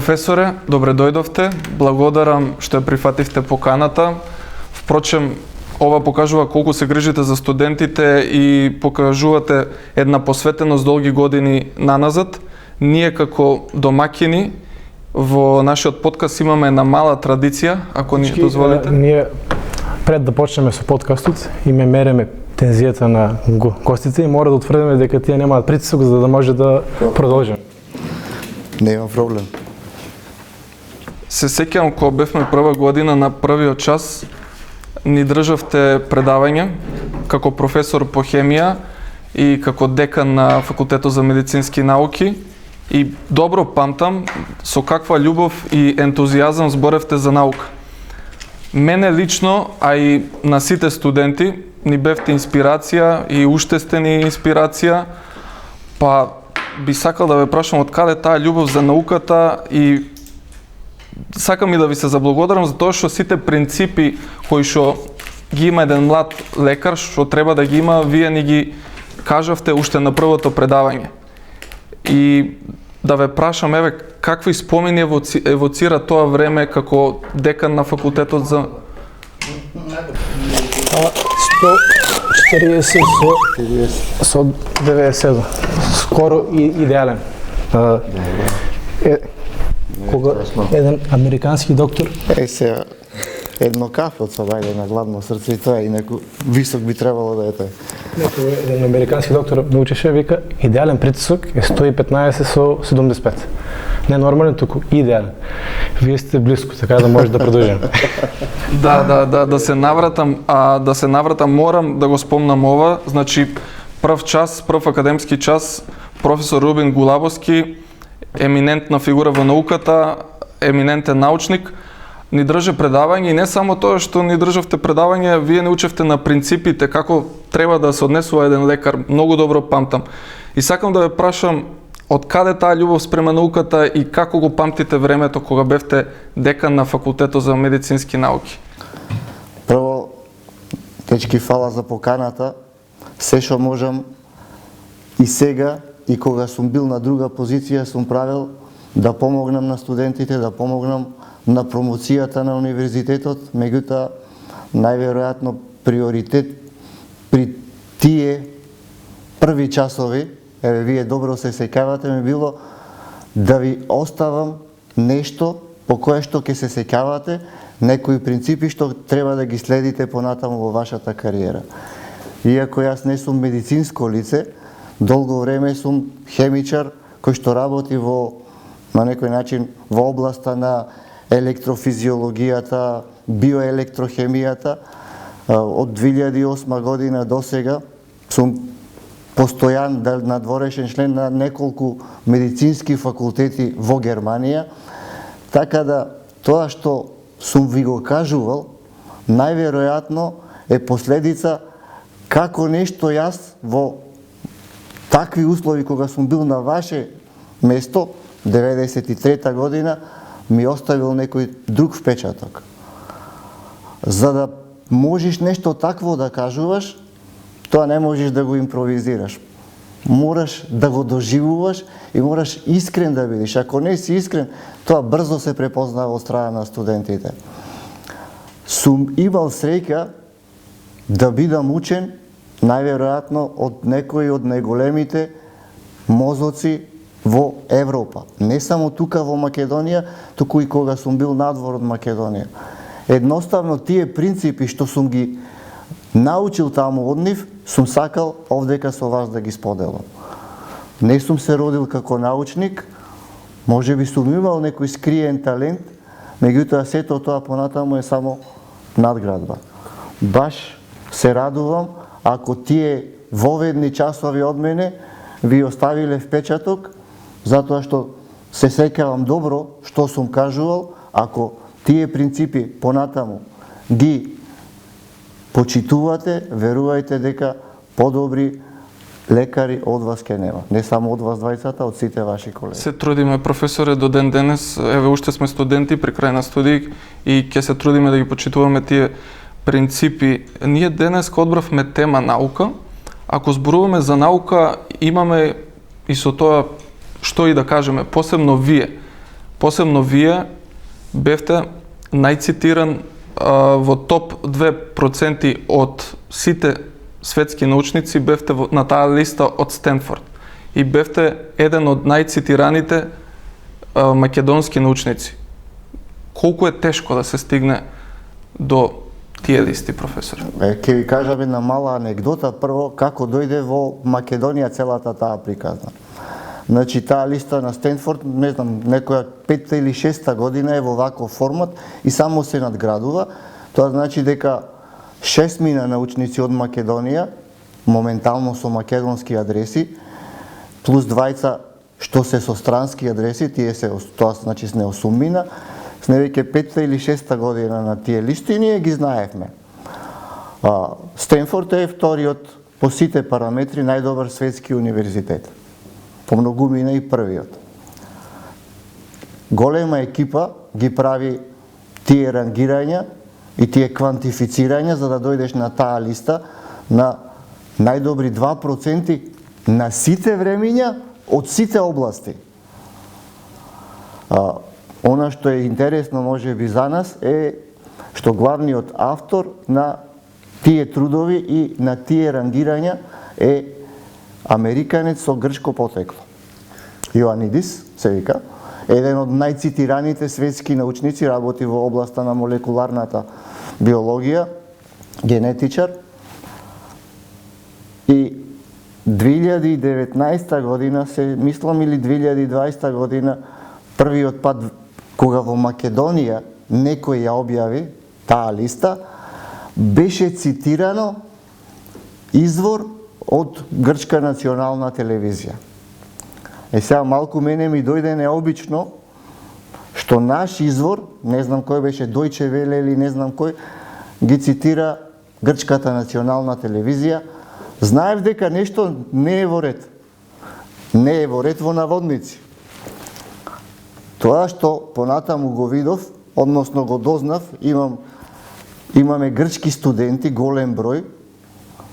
Професоре, добре дојдовте. Благодарам што ја прифативте поканата. Впрочем, ова покажува колку се грижите за студентите и покажувате една посветеност долги години наназад. Ние како домакини во нашиот подкаст имаме една мала традиција, ако ни дозволите. Ние пред да почнеме со подкастот и мериме тензијата на гостите и мора да утврдиме дека тие немаат притисок за да може да продолжиме. Нема проблем. Се сеќавам кога бевме прва година на првиот час, ни државте предавање како професор по хемија и како декан на Факултетот за медицински науки. И добро памтам со каква љубов и ентузијазам зборевте за наука. Мене лично, а и на сите студенти, ни бевте инспирација и уште сте ни инспирација, па би сакал да ве прашам од каде таа љубов за науката и сакам и да ви се заблагодарам за тоа што сите принципи кои што ги има еден млад лекар, што треба да ги има, вие ни ги кажавте уште на првото предавање. И да ве прашам, еве, какви спомени евоцира тоа време како декан на Факултетот за... 140 со 97. Скоро и идеален. Кога еден американски доктор... Сега, едно кафе од собајде на гладно срце и тоа и неко висок би требало да е тој. Еден американски доктор научеше, вика, идеален притисок е 115 со 75. Не нормален, туку идеален. Вие сте близко, така да може да продолжиме. Да се навратам, морам да го спомнам ова. Значи, прв академски час, професор Рубин Гулабовски, еминентна фигура во науката, еминентен научник, ни држа предавање и не само тоа што ни државте предавање, вие не учевте на принципите како треба да се однесува еден лекар, многу добро памтам. И сакам да ве прашам од каде таа љубов спрема науката и како го памтите времето кога бевте декан на Факултетот за медицински науки? Прво, дечки, фала за поканата. Се што можам и сега и кога сум бил на друга позиција сум правил да помогнам на студентите, да помогнам на промоцијата на универзитетот, меѓутоа најверојатно приоритет при тие први часови, еве вие добро се сеќавате, ми било да ви оставам нешто по кое што ќе се сеќавате, некои принципи што треба да ги следите понатаму во вашата кариера. Иако јас не сум медицинско лице, долго време сум хемичар кој што работи на некој начин во областа на електрофизиологијата, биоелектрохемијата. Од 2008 година до сега сум постојан надворешен член на неколку медицински факултети во Германија, така да тоа што сум ви го кажувал, најверојатно е последица како нешто јас во такви услови кога сум бил на ваше место, 93 година, ми оставил некој друг впечаток. За да можеш нешто такво да кажуваш, тоа не можеш да го импровизираш. Мораш да го доживуваш и мораш искрен да бидеш. Ако не си искрен, тоа брзо се препознава од страна на студентите. Сум имал среќа да бидам учен, најверојатно од некои од најголемите мозоци во Европа. Не само тука во Македонија, туку и кога сум бил надвор од Македонија. Едноставно тие принципи што сум ги научил таму од нив, сум сакал овдека со вас да ги споделам. Не сум се родил како научник, можеби сум имал некој скриен талент, меѓутоа сето тоа понатаму е само надградба. Баш се радувам ако тие воведни часови од мене ви оставиле впечаток, затоа што се сеќавам добро што сум кажувал, ако тие принципи понатаму ги почитувате, верувајте дека подобри лекари од вас ке нема. Не само од вас двајцата, од сите ваши колеги. Се трудиме, професоре, до ден денес, еве уште сме студенти при крај на студии и ќе се трудиме да ги почитуваме тие принципи. Ние денес одбравме тема наука. Ако зборуваме за наука, имаме и со тоа што и да кажеме, посебно вие, посебно вие бевте најцитиран во топ 2% од сите светски научници, бевте на таа листа од Стенфорд и бевте еден од најцитираните македонски научници. Колку е тешко да се стигне до тие листи, професор? Ќе ви кажам една мала анегдота прво како дојде во Македонија целата таа приказна. Значи таа листа на Стенфорд, не знам, некоја 5-та или 6-та година е во ваков формат и само се надградува. Тоа значи дека 6 научници од Македонија, моментално со македонски адреси, плюс 2 што се со странски адреси, тие се, тоа значи не 8, с невеќе 5-та или 6-та година на тие листи и ние ги знаевме. Стенфорд е вториот по сите параметри најдобар светски универзитет. По многумина и првиот. Голема екипа ги прави тие рангирања и тие квантифицирања за да дојдеш на таа листа на најдобри 2% на сите времиња од сите области. Она што е интересно можеби за нас е што главниот автор на тие трудови и на тие рангирања е американец со грчко потекло. Иоанидис се вика, еден од најцитираните светски научници, работи во областа на молекуларната биологија, генетичар. И 2019 година, се мислам, или 2020 година, првиот пат кога во Македонија некој ја објави таа листа, беше цитирано извор од Грчка национална телевизија. Сега малку мене ми дојде необично што наш извор, не знам кој беше, Дојче Веле или не знам кој, ги цитира Грчката национална телевизија. Знаев дека нешто не е во ред. Не е во ред во наводници. Тоа што понатаму го видов, односно го дознав, имаме грчки студенти, голем број,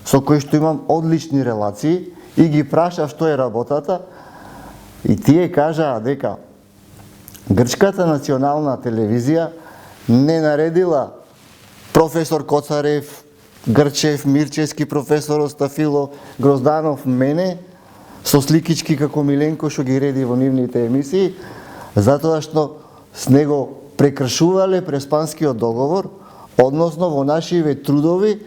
со кои што имам одлични релации и ги прашав што е работата и тие кажаа дека Грчката национална телевизија не наредила професор Коцарев, Грчев, Мирчевски, професор Остафило, Грозданов, мене, со сликички како Миленко што ги реди во нивните емисии, затоа што с него прекршувале Преспанскиот договор, односно во нашиве трудови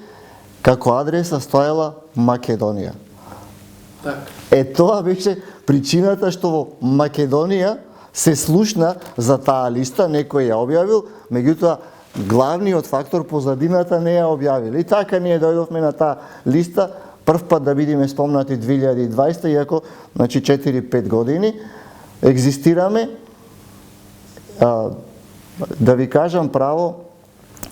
како адреса стоела Македонија. Тоа беше причината што во Македонија се слушна за таа листа, некој ја објавил, меѓутоа главниот фактор позадината не ја објавил. И така ние дојдовме на таа листа, прв пат да бидеме спомнати 2020, иако значи 4-5 години екзистираме. Да ви кажам право,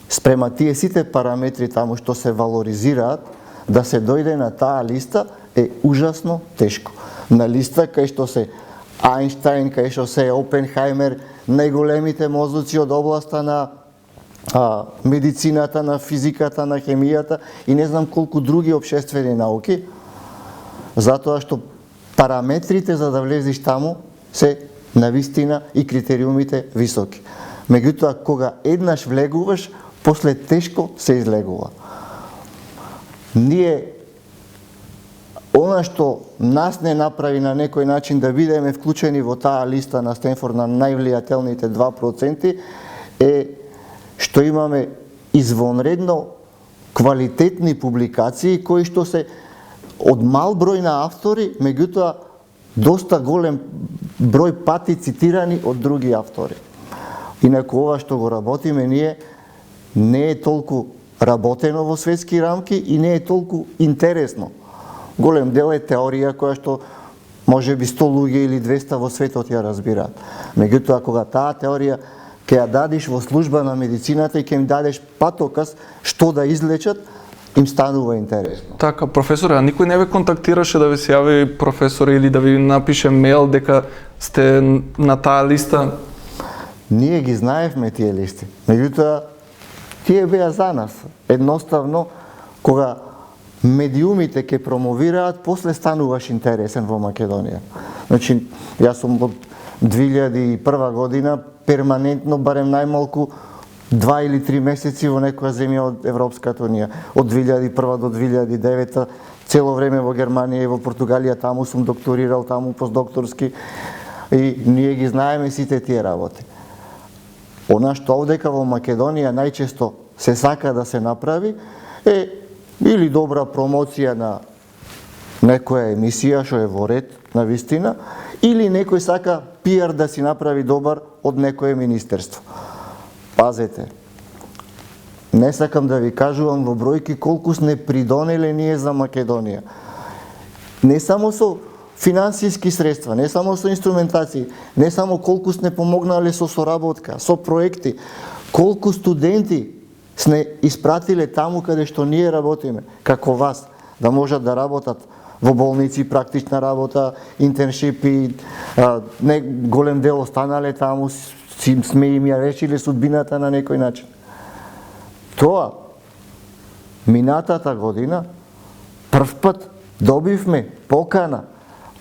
спрема тие сите параметри таму што се валоризираат, да се дојде на таа листа е ужасно тешко. На листа кај што се Ајнштајн, кај што се Опенхајмер, најголемите мозоци од областа на медицината, на физиката, на хемијата и не знам колку други општествени науки, затоа што параметрите за да влезеш таму се навистина и критериумите високи. Меѓутоа, кога еднаш влегуваш, после тешко се излегува. Ние, она што нас не направи на некој начин да бидеме вклучени во таа листа на Стенфорд на највлијателните 2%, е што имаме извонредно квалитетни публикации кои што се од мал број на автори, меѓутоа доста голем број пати цитирани од други автори. Инаку ова што го работиме ние не е толку работено во светски рамки и не е толку интересно. Голем дел е теорија која што може би 100 луѓе или 200 во светот ја разбираат. Меѓутоа кога таа теорија ќе ја дадеш во служба на медицината и ќе им дадеш патоказ што да излечат, им станува интересно. Така, професоре, а никој не ве контактираше да ви се јави професор или да ви напише мејл дека сте на таа листа? Ние ги знаевме тие листи. Меѓутоа, тие беа за нас. Едноставно, кога медиумите ќе промовираат, после стануваш интересен во Македонија. Значи, јас сум од 2001 година перманентно, барем најмалку 2 или 3 месеци во некоја земја од Европската унија. Од 2001 до 2009 цело време во Германија и во Португалија, таму сум докторирал, таму постдокторски, и ние ги знаеме сите тие работи. Она што овдека во Македонија најчесто се сака да се направи е или добра промоција на некоја емисија што е во ред на вистина, или некој сака пиар да си направи добар од некое министерство. Пазете, не сакам да ви кажувам во бројки колку сме придонеле ние за Македонија. Не само со финансиски средства, не само со инструментации, не само колку сме помогнале со соработка, со проекти, колку студенти сме испратиле таму каде што ние работиме, како вас, да можат да работат во болници, практична работа, интерншипи, не голем дел останале таму, сме им ја решиле судбината на некој начин. Тоа, минатата година, прв пат добивме покана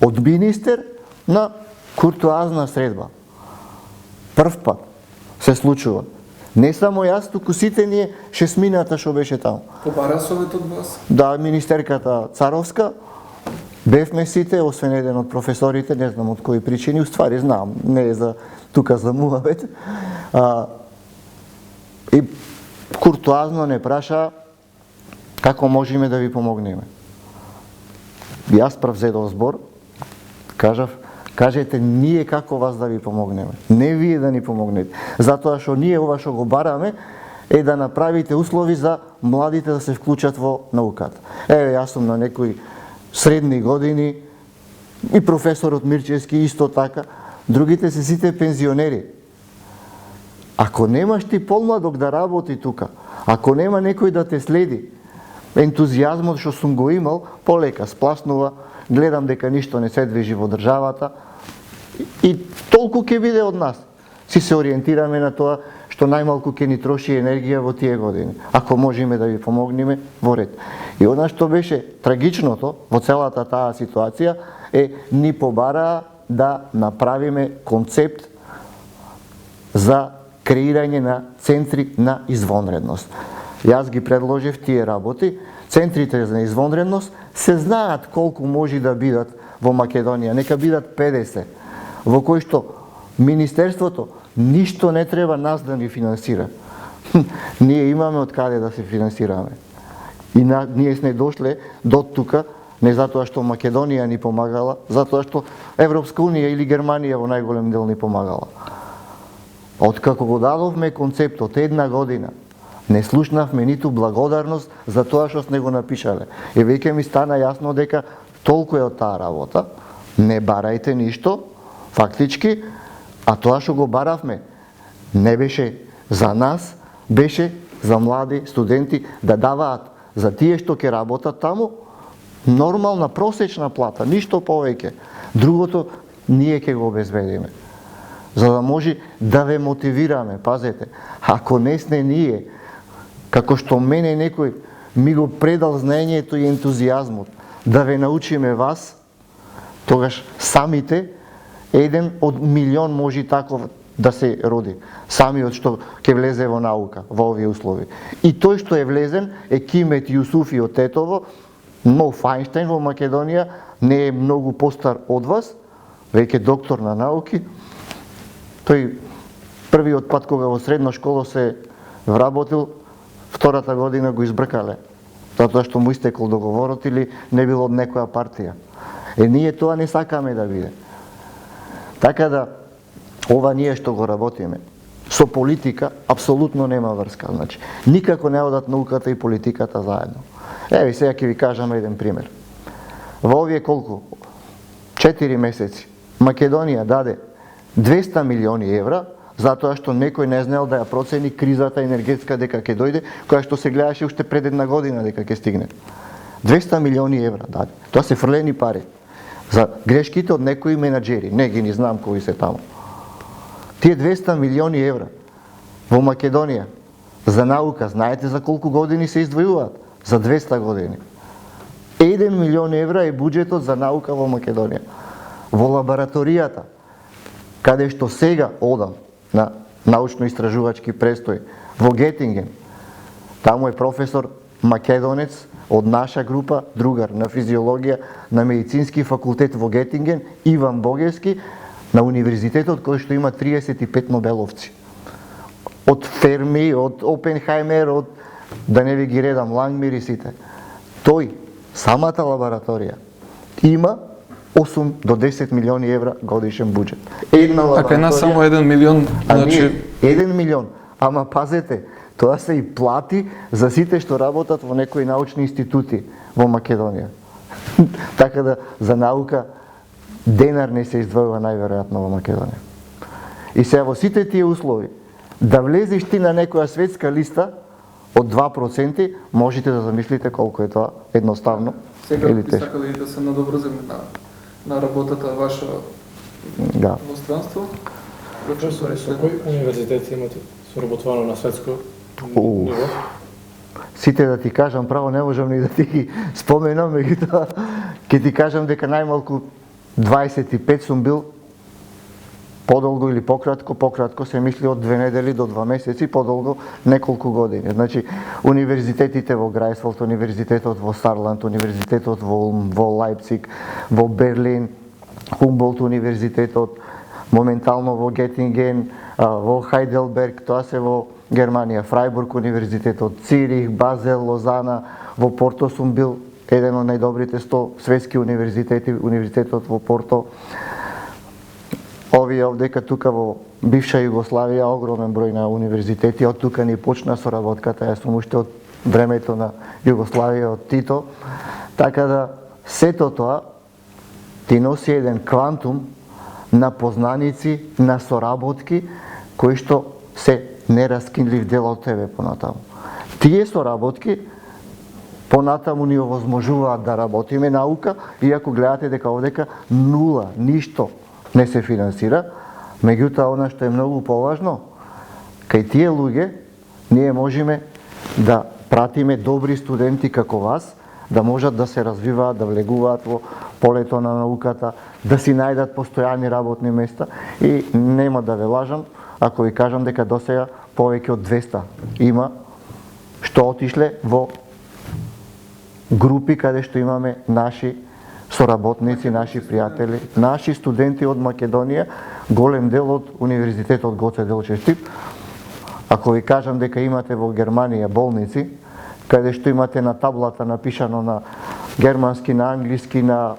од министер на куртуазна средба. Прв пат се случува. Не само јас, туку сите ние шесмината што беше таму. Побара совет од вас? Да, министерката Царовска, бевме сите, освен еден од професорите, не знам од кои причини, уствари знам, не е за тука за муавет. И куртуазно не праша како можеме да ви помогнеме. Јас прв зедов збор, кажете ние како вас да ви помогнеме, не вие да ни помогнете. Затоа што ние ова што го бараме е да направите услови за младите да се вклучат во науката. Еве, јас сум на некои средни години, и професорот Мирчевски исто така, другите се сите пензионери. Ако немаш ти помладок да работи тука, ако нема некој да те следи, ентузијазмот што сум го имал, полека спласнува, гледам дека ништо не се движи во државата и толку ќе биде од нас. Си се ориентираме на тоа што најмалку ќе ни троши енергија во тие години. Ако можеме да ви помогнеме, во ред. И она што беше трагичното во целата таа ситуација е ни побараа да направиме концепт за креирање на центри на извонредност. Јас ги предложив тие работи. Центрите за извонредност се знаат колку може да бидат во Македонија. Нека бидат 50, во кои што Министерството ништо не треба нас да ни финансира. Ние имаме од каде да се финансираме. И ние сме дошле до тука, не затоа што Македонија ни помагала, затоа што Европска Унија или Германија во најголем дел ни помагала. Откако го дадовме концептот една година, не слушнавме ниту благодарност за тоа што сме го напишале. И веќе ми стана јасно дека толку е од таа работа, не барајте ништо, фактички, а тоа што го баравме не беше за нас, беше за млади студенти да даваат за тие што ќе работат таму нормална просечна плата, ништо повеќе. Другото ние ќе го обезбедиме. За да може да ве мотивираме, пазете, ако не сме ние, како што мене некој ми го предал знаењето и ентузијазмот да ве научиме вас, тогаш самите еден од милион може таков да се роди. Самиот што ќе влезе во наука, во овие услови. И тој што е влезен е Кимет Јусуфи од Тетово, Мо Фајнштајн во Македонија, не е многу постар од вас, веќе доктор на науки. Тој првиот пат кога во средна школа се вработил, втората година го избркале, затоа што му истекол договорот или не бил од некоја партија. Ние тоа не сакаме да биде. Така да, ова ние што го работиме, со политика апсолутно нема врска. Значи, никако не одат науката и политиката заедно. Еве, сега ќе ви кажам еден пример. Во овие колку? 4 месеци Македонија даде 200 милиони евра, затоа што некој не знаел да ја процени кризата енергетска дека ќе дојде, која што се гледаше уште пред една година дека ќе стигне. 200 милиони евра даде. Тоа се фрлени пари за грешките од некои менаџери, не ги не знам кои се таму. Тие 200 милиони евра во Македонија за наука, знаете за колку години се издвојуваат? За 200 години. 1 милион евра е буџетот за наука во Македонија. Во лабораторијата каде што сега одам на научно-истражувачки престој во Гетинген. Таму е професор македонец од наша група, другар на физиологија на медицински факултет во Гетинген, Иван Богевски, на универзитетот кој што има 35 Нобеловци. Од Ферми, од Опенхаймер, од да не ви ги редам, Лангмир и сите. Тој, самата лабораторија, има 8 до 10 милиони евра годишен буџет. Една лабораторија... Ако една само 1 милион, значи... 1 милион, ама пазете, тоа се и плати за сите што работат во некои научни институти во Македонија. Така да, за наука, денар не се издвојува најверојатно во Македонија. И сега во сите тие услови, да влезеш ти на некоја светска листа од 2%, можете да замислите колку е тоа едноставно или Сега тешко. сакали да се надобрзиме на работата ваша Да. во странство? Професоре, со кој универзитет имате соработувано на светско Уу. ниво? Сите да ти кажам право, не можам ни да ти ги споменам, меѓутоа ќе ти кажам дека најмалку 25 сум бил подолго или пократко се мисли од 2 недели до 2 месеци, подолго неколку години. Значи, универзитетите во Грајсвалд, универзитетот во Сарланд, универзитетот во Лајпциг, во Берлин, Хумболт универзитетот, моментално во Гетинген, во Хајделберг, тоа се во Германија, Фрајбург универзитетот, Цирих, Базел, Лозана, во Порто сум бил еден од најдобрите 100 светски универзитети, универзитетот во Порто. Овие овдека тука во бивша Југославија огромен број на универзитети, од тука ни почна соработката, јас сум уште од времето на Југославија, од Тито. Така да, сето тоа ти носи еден квантум на познаници, на соработки, кои што се нераскинлив дел од тебе понатаму. Тие соработки понатаму ни овозможуваат да работиме наука, иако гледате дека овдека нула, ништо не се финансира, меѓутоа она што е многу поважно, кај тие луѓе ние можеме да пратиме добри студенти како вас, да можат да се развиваат, да влегуваат во полето на науката, да си најдат постојани работни места и нема да ве лажам ако ви кажам дека досега повеќе од 200 има што отишле во групи каде што имаме наши соработници, наши пријатели, наши студенти од Македонија, голем дел од Универзитетот Гоце Делчев Тип. Ако ви кажам дека имате во Германија болници, каде што имате на таблата напишано на германски, на англиски, на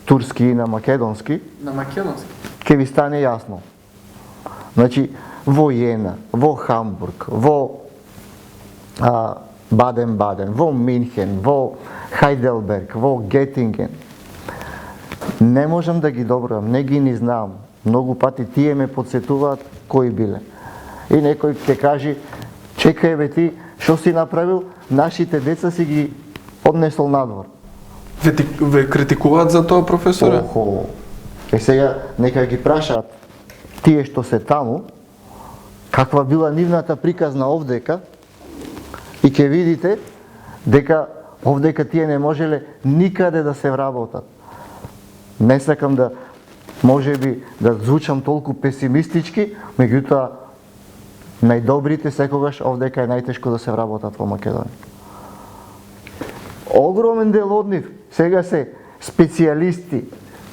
турски и на македонски, На македонски? ќе ви стане јасно. Значи, во Јена, во Хамбург, во Баден-Баден, во Минхен, во Хајделберг, во Гетинген. Не можам да ги добрам, не ги ни знам. Многу пати тие ме подсетуваат кои биле. И некој ќе каже, чекај бе ти, што си направил, нашите деца си ги однесол надвор. Ве критикуваат за тоа, професоре? Охо. Сега нека ги прашаат тие што се таму, каква била нивната приказна овдека, и ќе видите дека овдека тие не можеле никаде да се вработат. Не сакам да можеби да звучам толку песимистички, меѓутоа најдобрите секогаш овдека е најтешко да се вработат во Македонија. Огромен дел од нив сега се специјалисти,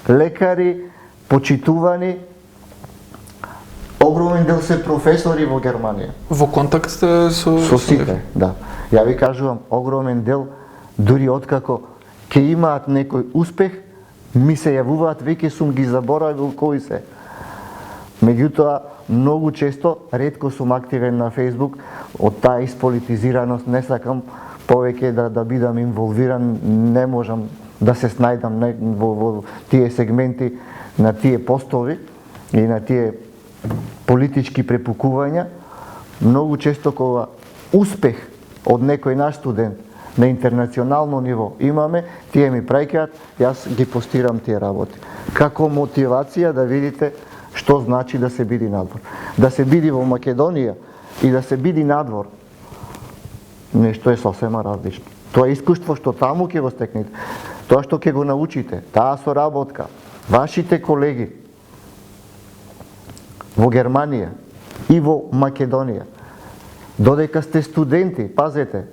лекари, почитувани, огромен дел се професори во Германија. Во контакт сте Со сите, да. Ја ви кажувам, огромен дел, дури откако ќе имаат некој успех, ми се јавуваат, веќе сум ги заборавил кои се. Меѓутоа, многу често, ретко сум активен на Facebook, од таа исполитизираност не сакам повеќе да бидам инволвиран, не можам да се снајдам во тие сегменти на тие постови и на тие политички препукувања. Многу често кога успех од некој наш студент на интернационално ниво имаме, тие ми праќаат, јас ги постирам тие работи. Како мотивација да видите што значи да се биди надвор. Да се биди во Македонија и да се биди надвор, нешто е сосема различно. Тоа искуство што таму ќе го стекнете, тоа што ќе го научите, таа соработка, вашите колеги, во Германија и во Македонија, додека сте студенти, пазете,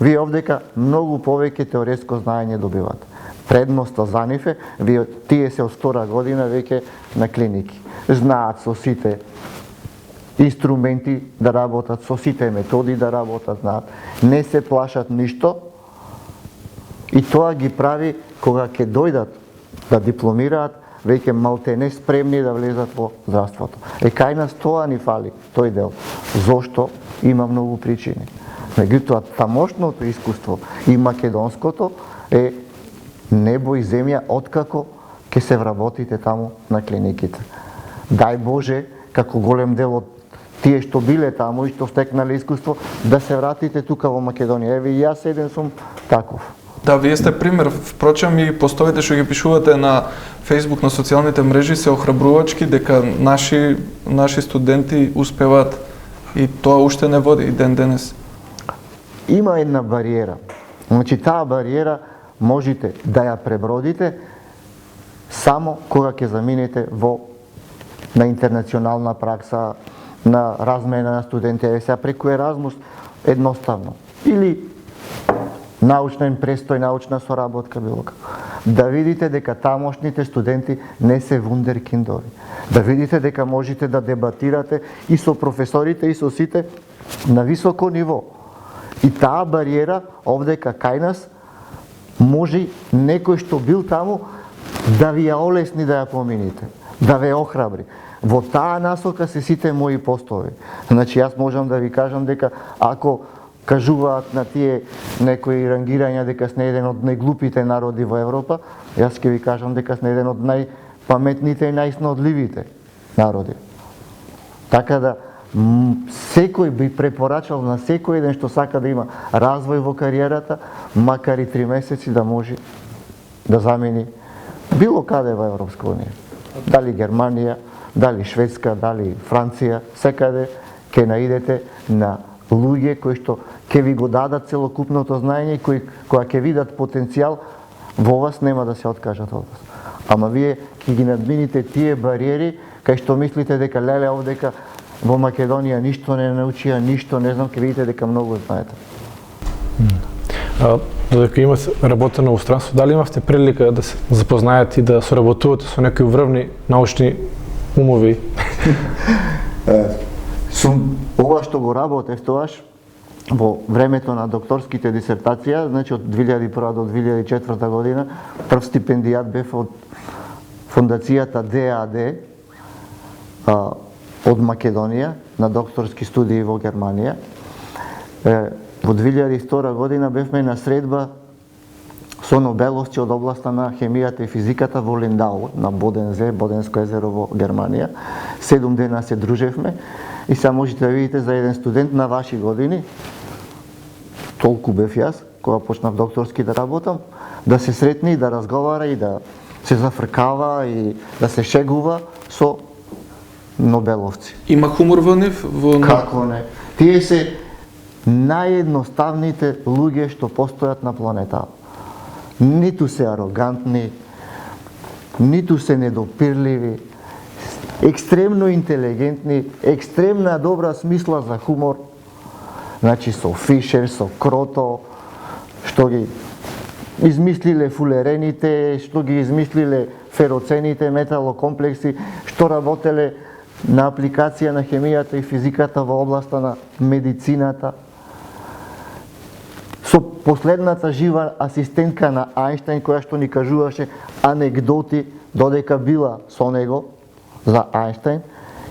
вие овдека многу повеќе теоретско знаење добивате. Предноста за нив е, тие се од втора година веќе на клиники. Знаат со сите инструменти да работат, со сите методи да работат, знаат. Не се плашат ништо и тоа ги прави кога ќе дојдат да дипломираат, веќе малтене спремни да влезат во здравството. Кај нас тоа ни фали, тој дел. Зошто? Има многу причини. Меѓутоа, тамошното искуство и македонското е небо и земја откако ќе се вработите таму на клиниките. Дај Боже, како голем дел од тие што биле таму и што стекнале искуство, да се вратите тука во Македонија. Еве и јас еден сум таков. Да, вие сте пример. Впрочем, и постовите што ги пишувате на Facebook, на социјалните мрежи се охрабрувачки дека наши студенти успеваат и тоа уште не води и ден денес. Има една бариера. Значи, таа бариера можете да ја пребродите само кога ќе заминете на интернационална пракса, на размена на студенти, сега преку Еразмус едноставно. Или научен престој, научна соработка, било како. Да видите дека тамошните студенти не се вундеркиндови. Да видите дека можете да дебатирате и со професорите и со сите на високо ниво. И таа бариера овдека кај нас може некој што бил таму да ви ја олесни да ја помините, да ве охрабри. Во таа насока се сите мои постови. Значи, јас можам да ви кажам дека ако кажуваат на тие некои рангирања дека сме еден од најглупите народи во Европа, јас ќе ви кажам дека сме еден од најпаметните и најснодливите народи. Така да, секој би препорачал на секој еден што сака да има развој во кариерата, макар и 3 месеци да може да замени било каде во Европска унија. Дали Германија, дали Шведска, дали Франција, секаде ќе наидете на луѓе кои што ќе ви го дадат целокупното знаење и кои ќе видат потенцијал во вас, нема да се откажат од вас. Ама вие ќе ги надмините тие бариери кај што мислите дека леле овдека во Македонија ништо не научија, ништо не знам, ќе видите дека многу знаете. Додека има работено во странство, дали имавте прилика да се запознаете и да соработувате со некои врвни научни умови? Ова што го работев тоаш во времето на докторските дисертација, значи од 2001 до 2004 година, прв стипендијат бев од фондацијата ДАД од Македонија на докторски студии во Германија. Во 2002 година бевме на средба со нобеловци од областа на хемијата и физиката во Линдау, на Бодензе, Боденско езеро во Германија. 7 дена се дружевме и сега можете да видите за еден студент на ваши години, толку бев јас, кога почнав докторски да работам, да се сретне и да разговара и да се зафркава и да се шегува со нобеловци. Има хумор во нив? Како не? Тие се наједноставните луѓе што постојат на планета. Ниту се арогантни, ниту се недопирливи, екстремно интелигентни, екстремна добра смисла за хумор. Значи со Фишер, со Крото, што ги измислиле фулерените, што ги измислиле фероцените металокомплекси, што работеле на апликација на хемијата и физиката во областа на медицината. Со последната жива асистентка на Ајнштајн, која што ни кажуваше анегдоти додека била со него за Ајнштајн,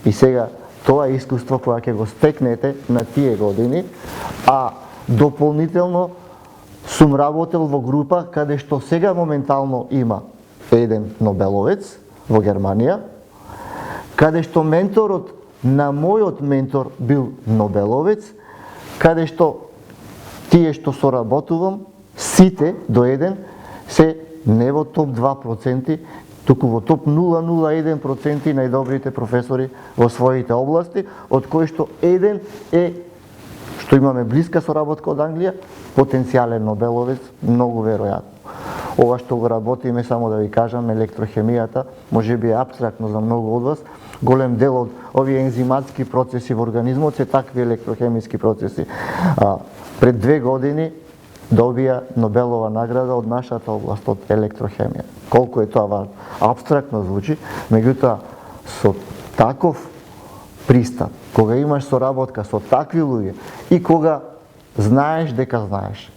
и сега тоа искуство кое ќе го стекнете на тие години, а дополнително сум работел во група каде што сега моментално има еден нобеловец во Германија, каде што менторот на мојот ментор бил нобеловец, каде што тие што соработувам, сите до еден, се не во топ 2%, туку во топ 0,01% најдобрите професори во своите области, од кои што еден е, што имаме блиска соработка од Англија, потенцијален нобеловец, многу веројатно. ова што го работиме, само да ви кажам, електрохемијата, може би е апстрактно за многу од вас, голем дел од овие ензиматски процеси во организмот се такви електрохемиски процеси. Пред 2 години добија Нобелова награда од нашата област, од електрохемија. Колку е тоа важно? Апстрактно звучи, меѓутоа со таков пристап, кога имаш соработка со такви луѓе и кога знаеш дека знаеш,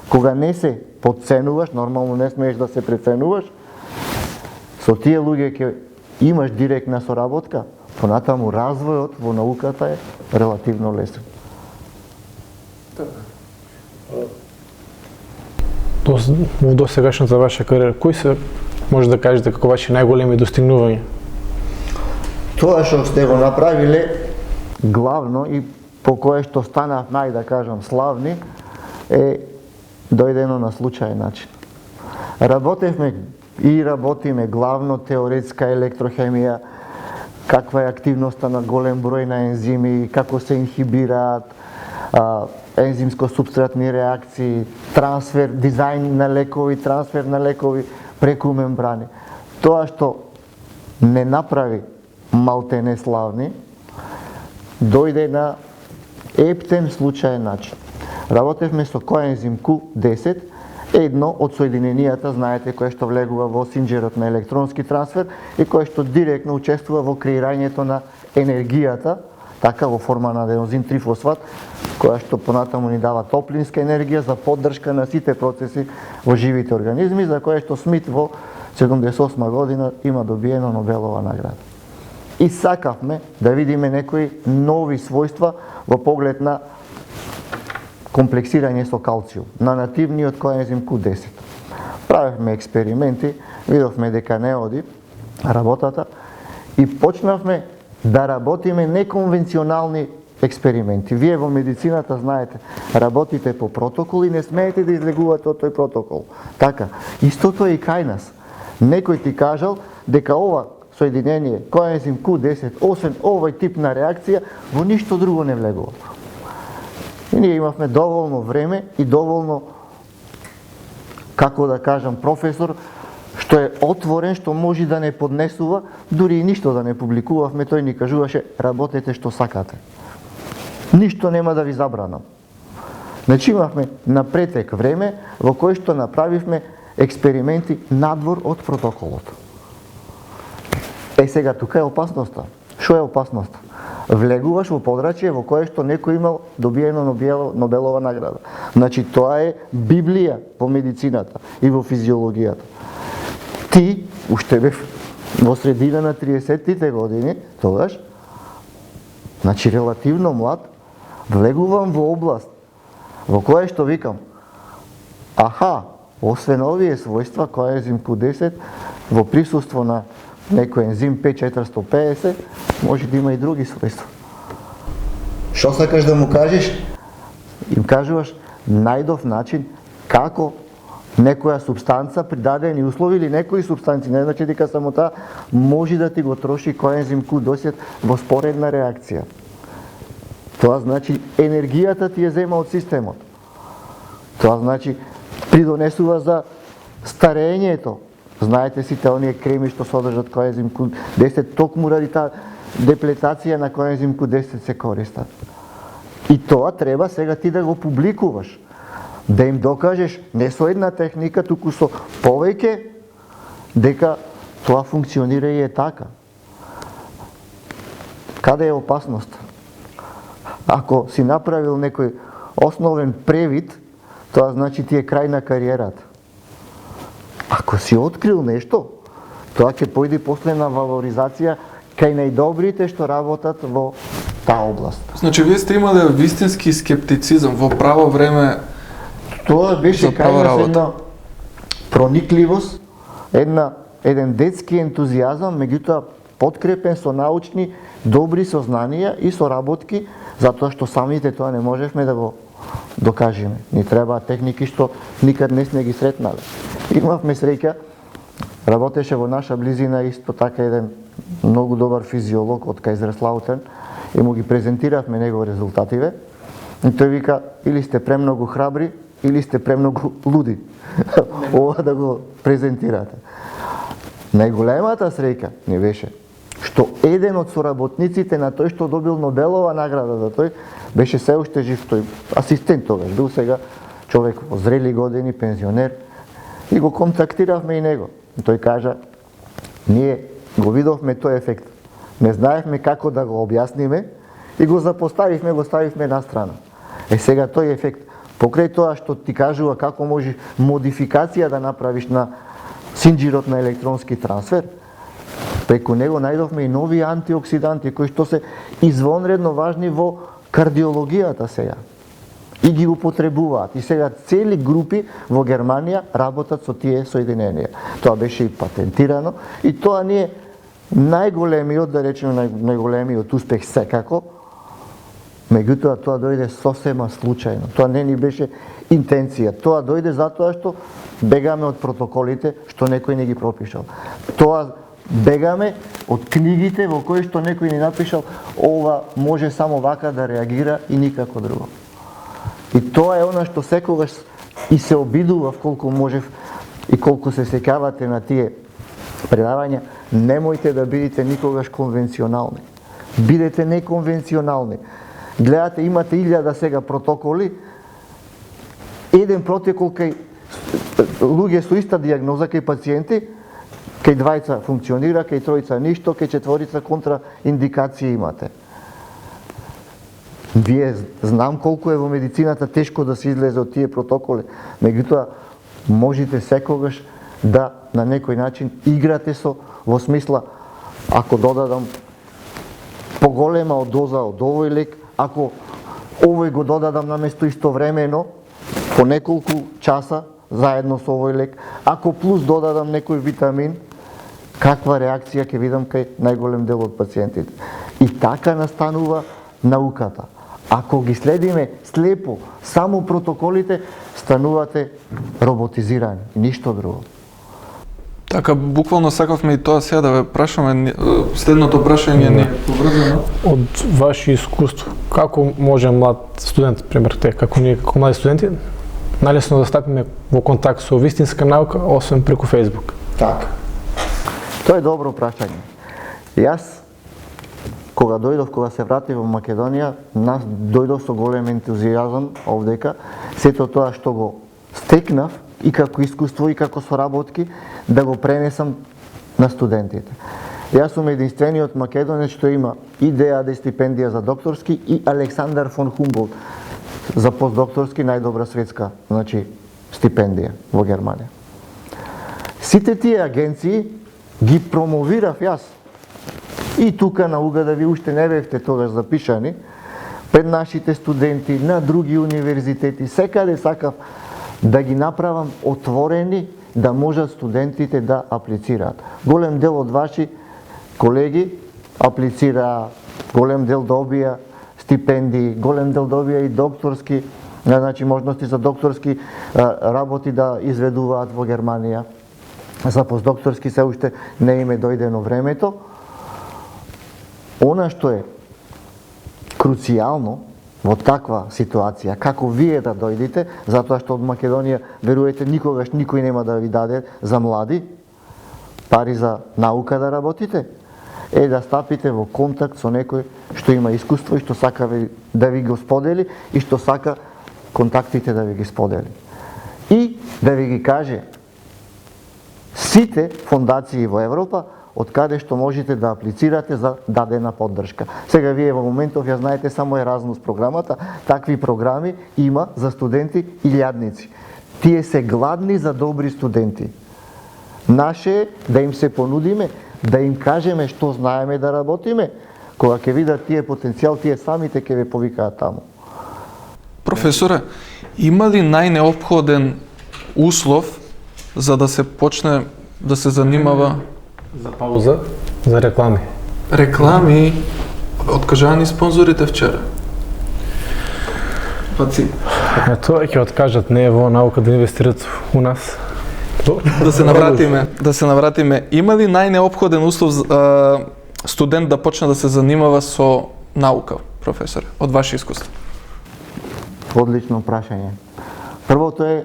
кога не се подценуваш, нормално не смееш да се преценуваш, со тие луѓе ќе имаш директна соработка, понатаму развојот во науката е релативно лесен. Во досегашната ваша кариера, кои се, може да кажете, како ваши најголеми достигнувања? Тоа што сте го направиле главно и по кое што станавме, да кажам, славни, е дојдено на случаен начин. Работевме и работиме главно теоретска електрохемија, каква е активноста на голем број на ензими, како се инхибираат, ензимско-субстратни реакции, трансфер, дизајн на лекови, трансфер на лекови преку мембрани. Тоа што не направи малтене славни, дојде на ептен случаен начин. Работевме со коензим Q10, едно од соединенијата, знаете, кое што влегува во синџерот на електронски трансфер и кое што директно учествува во креирањето на енергијата, така во форма на аденозин трифосфат, која што понатаму ни дава топлинска енергија за поддршка на сите процеси во живите организми, за кое што Смит во 78 година има добиено Нобелова награда. И сакавме да видиме некои нови својства во поглед на комплексирање со калциум, на нативниот коензим Q10. Правевме експерименти, видовме дека не оди работата и почнавме да работиме неконвенционални експерименти. Вие во медицината знаете, работите по протокол и не смеете да излегувате од тој протокол. Така, истото е и кај нас. Некој ти кажал дека ова соединение, коензим Q10, освен овој тип на реакција, во ништо друго не влегува. И ние имавме доволно време и доволно, како да кажам, професор, што е отворен, што може да не поднесува, дури и ништо да не публикувавме, тој ни кажуваше, работете што сакате. Ништо нема да ви забранам. Значи имавме на претек време во кој што направивме експерименти надвор од протоколот. Сега тука е опасноста. Што е опасноста? Влегуваш во подрачје во кое што некој имал добиено Нобелова награда. Значи тоа е Библија по медицината и во физиологијата. Ти, уште бев во средина на 30-тите години, тогаш, значи релативно млад, влегувам во област во кое што викам, освен овие својства, коензим Q10, во присуство на некој ензим P450, може да има и други својства. Што сакаш да му кажеш? Им кажуваш најдов начин како некоја субстанца при дадени услови или некои субстанци, не значи дека само таа може да ти го троши коензим Q10 во споредна реакција. Тоа значи енергијата ти ја зема од системот. Тоа значи придонесува за старењето. Знаете сите оние креми што содржат коензим Q10, токму ради таа деплетација на коензим Q10 се користат. И тоа треба сега ти да го публикуваш, да им докажеш не со една техника, туку со повеќе, дека тоа функционира и е така. Каде е опасноста? Ако си направил некој основен превид, тоа значи ти е крај на кариерата. Ако си открил нешто, тоа ќе појде после на валоризација кај најдобрите што работат во таа област. Значи, вие сте имале вистински скептицизам во право време. Тоа беше кај нас една проникливост, еден детски ентузијазам, меѓутоа подкрепен со научни добри сознанија и соработки, затоа што самите тоа не можевме да го докажеме. Ни требаат техники што никад не сме ги сретнале. Имавме среќа, работеше во наша близина исто така еден многу добар физиолог од Кајзерслаутен и му ги презентиравме него резултативе. И тој вика, или сте премногу храбри, или сте премногу луди ова да го презентирате. Најголемата среќа не беше што еден од соработниците на тој што добил Нобелова награда за тој беше се уште жив, тој асистент тогаш бил, сега човек во зрели години, пензионер, и го контактиравме и него. Тој кажа, ние го видовме тој ефект, не знаевме како да го објасниме и го запоставивме, го ставивме на страна. Сега тој ефект, покрај тоа што ти кажува како може модификација да направиш на синџирот на електронски трансфер, преку него најдовме и нови антиоксиданти кои што се извонредно важни во кардиологијата сега. И ги употребуваат. И сега цели групи во Германија работат со тие соединенија. Тоа беше и патентирано и тоа не е најголемиот, да речеме најголемиот успех секако, меѓутоа тоа дојде сосема случајно. Тоа не ни беше интенција. Тоа дојде затоа што бегаме од протоколите што некој не ги пропишал. Тоа бегаме од книгите во кои што некој ни напишал ова може само вака да реагира и никако друго. И тоа е она што секогаш и се обидував колку можев и колку се сеќавате на тие предавања, немојте да бидете никогаш конвенционални. Бидете неконвенционални. Гледате, имате 1000 сега протоколи, еден протокол кај луѓе со иста дијагноза, кај пациенти, кај двајца функционира, кај тројца ништо, кај четворица контраиндикации имате. Вие знам колку е во медицината тешко да се излезе од тие протоколи, меѓутоа можете секогаш да на некој начин играте во смисла, ако додадам поголема од доза од овој лек, ако овој го додадам наместо истовремено по неколку часа заедно со овој лек, ако плюс додадам некој витамин, каква реакција ќе видам кај најголем дел од пациентите. И така настанува науката. Ако ги следиме слепо само протоколите, станувате роботизирани, ништо друго. Така, буквално сакавме и тоа сега да ве прашаме, следното прашање не е поврзано. Од ваше искуство, како може млад студент, пример, како ние како млади студенти, најлесно да стапиме во контакт со вистинска наука, освен преку Facebook? Така. Тоа е добро прашање. Јас, кога дојдов, кога се вратив во Македонија, нас дојдов со голем ентузијазам овдека, сето тоа што го стекнав и како искуство и како соработки, да го пренесам на студентите. Јас сум единствениот македонец што има и ДАД стипендија за докторски и Александар фон Хумболт за постдокторски најдобра светска, значи, стипендија во Германија. Сите тие агенции ги промовирав јас. И тука на Угада ви уште не бевте тогаш запишани, пред нашите студенти, на други универзитети, секаде сакав да ги направам отворени, да можат студентите да аплицираат. Голем дел од ваши колеги аплицираа, голем дел добија стипендии, голем дел добија и докторски, значи можности за докторски работи да изведуваат во Германија. За постдокторски се уште не им е дојдено времето. Она што е круцијално во таква ситуација, како вие да дојдете, затоа што од Македонија, веруете, никогаш никој нема да ви даде за млади пари за наука да работите, е да стапите во контакт со некој што има искуство и што сака да ви го сподели и што сака контактите да ви ги сподели. И да ви ги каже сите фондации во Европа од каде што можете да аплицирате за дадена поддршка. Сега вие во моментов ја знаете само Еразмус програмата, такви програми има за студенти илјадници. Тие се гладни за добри студенти. Наше е да им се понудиме, да им кажеме што знаеме да работиме, кога ќе видат тие потенцијал, тие самите ќе ве повикаат таму. Професоре, има ли најнеопходен услов за да се почне да се занимава? За пауза, за реклами. Реклами, откажаа ни спонзорите вчера. Паци. Тоа ќе откажат, не е во наука да инвестират у нас. Да се навратиме. Има ли најнеопходен услов студент да почне да се занимава со наука, професоре, од ваше искуство? Одлично прашање. Првото е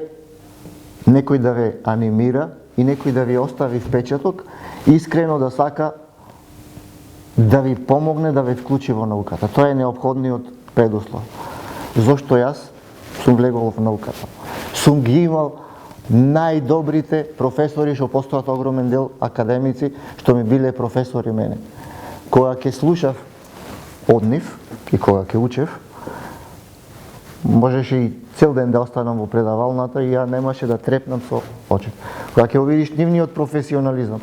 некој да ве анимира и некој да ви остави впечаток, искрено да сака да ви помогне да ве вклучи во науката. Тоа е неопходниот предуслов. Зошто јас сум влегол во науката? Сум ги имал најдобрите професори, што постојат огромен дел академици, што ми биле професори мене. Кога ќе слушав од нив и кога ќе учев, можеше и цел ден да останам во предавалната и ја немаше да трепнам со очи. Кога ќе видиш нивниот професионализам,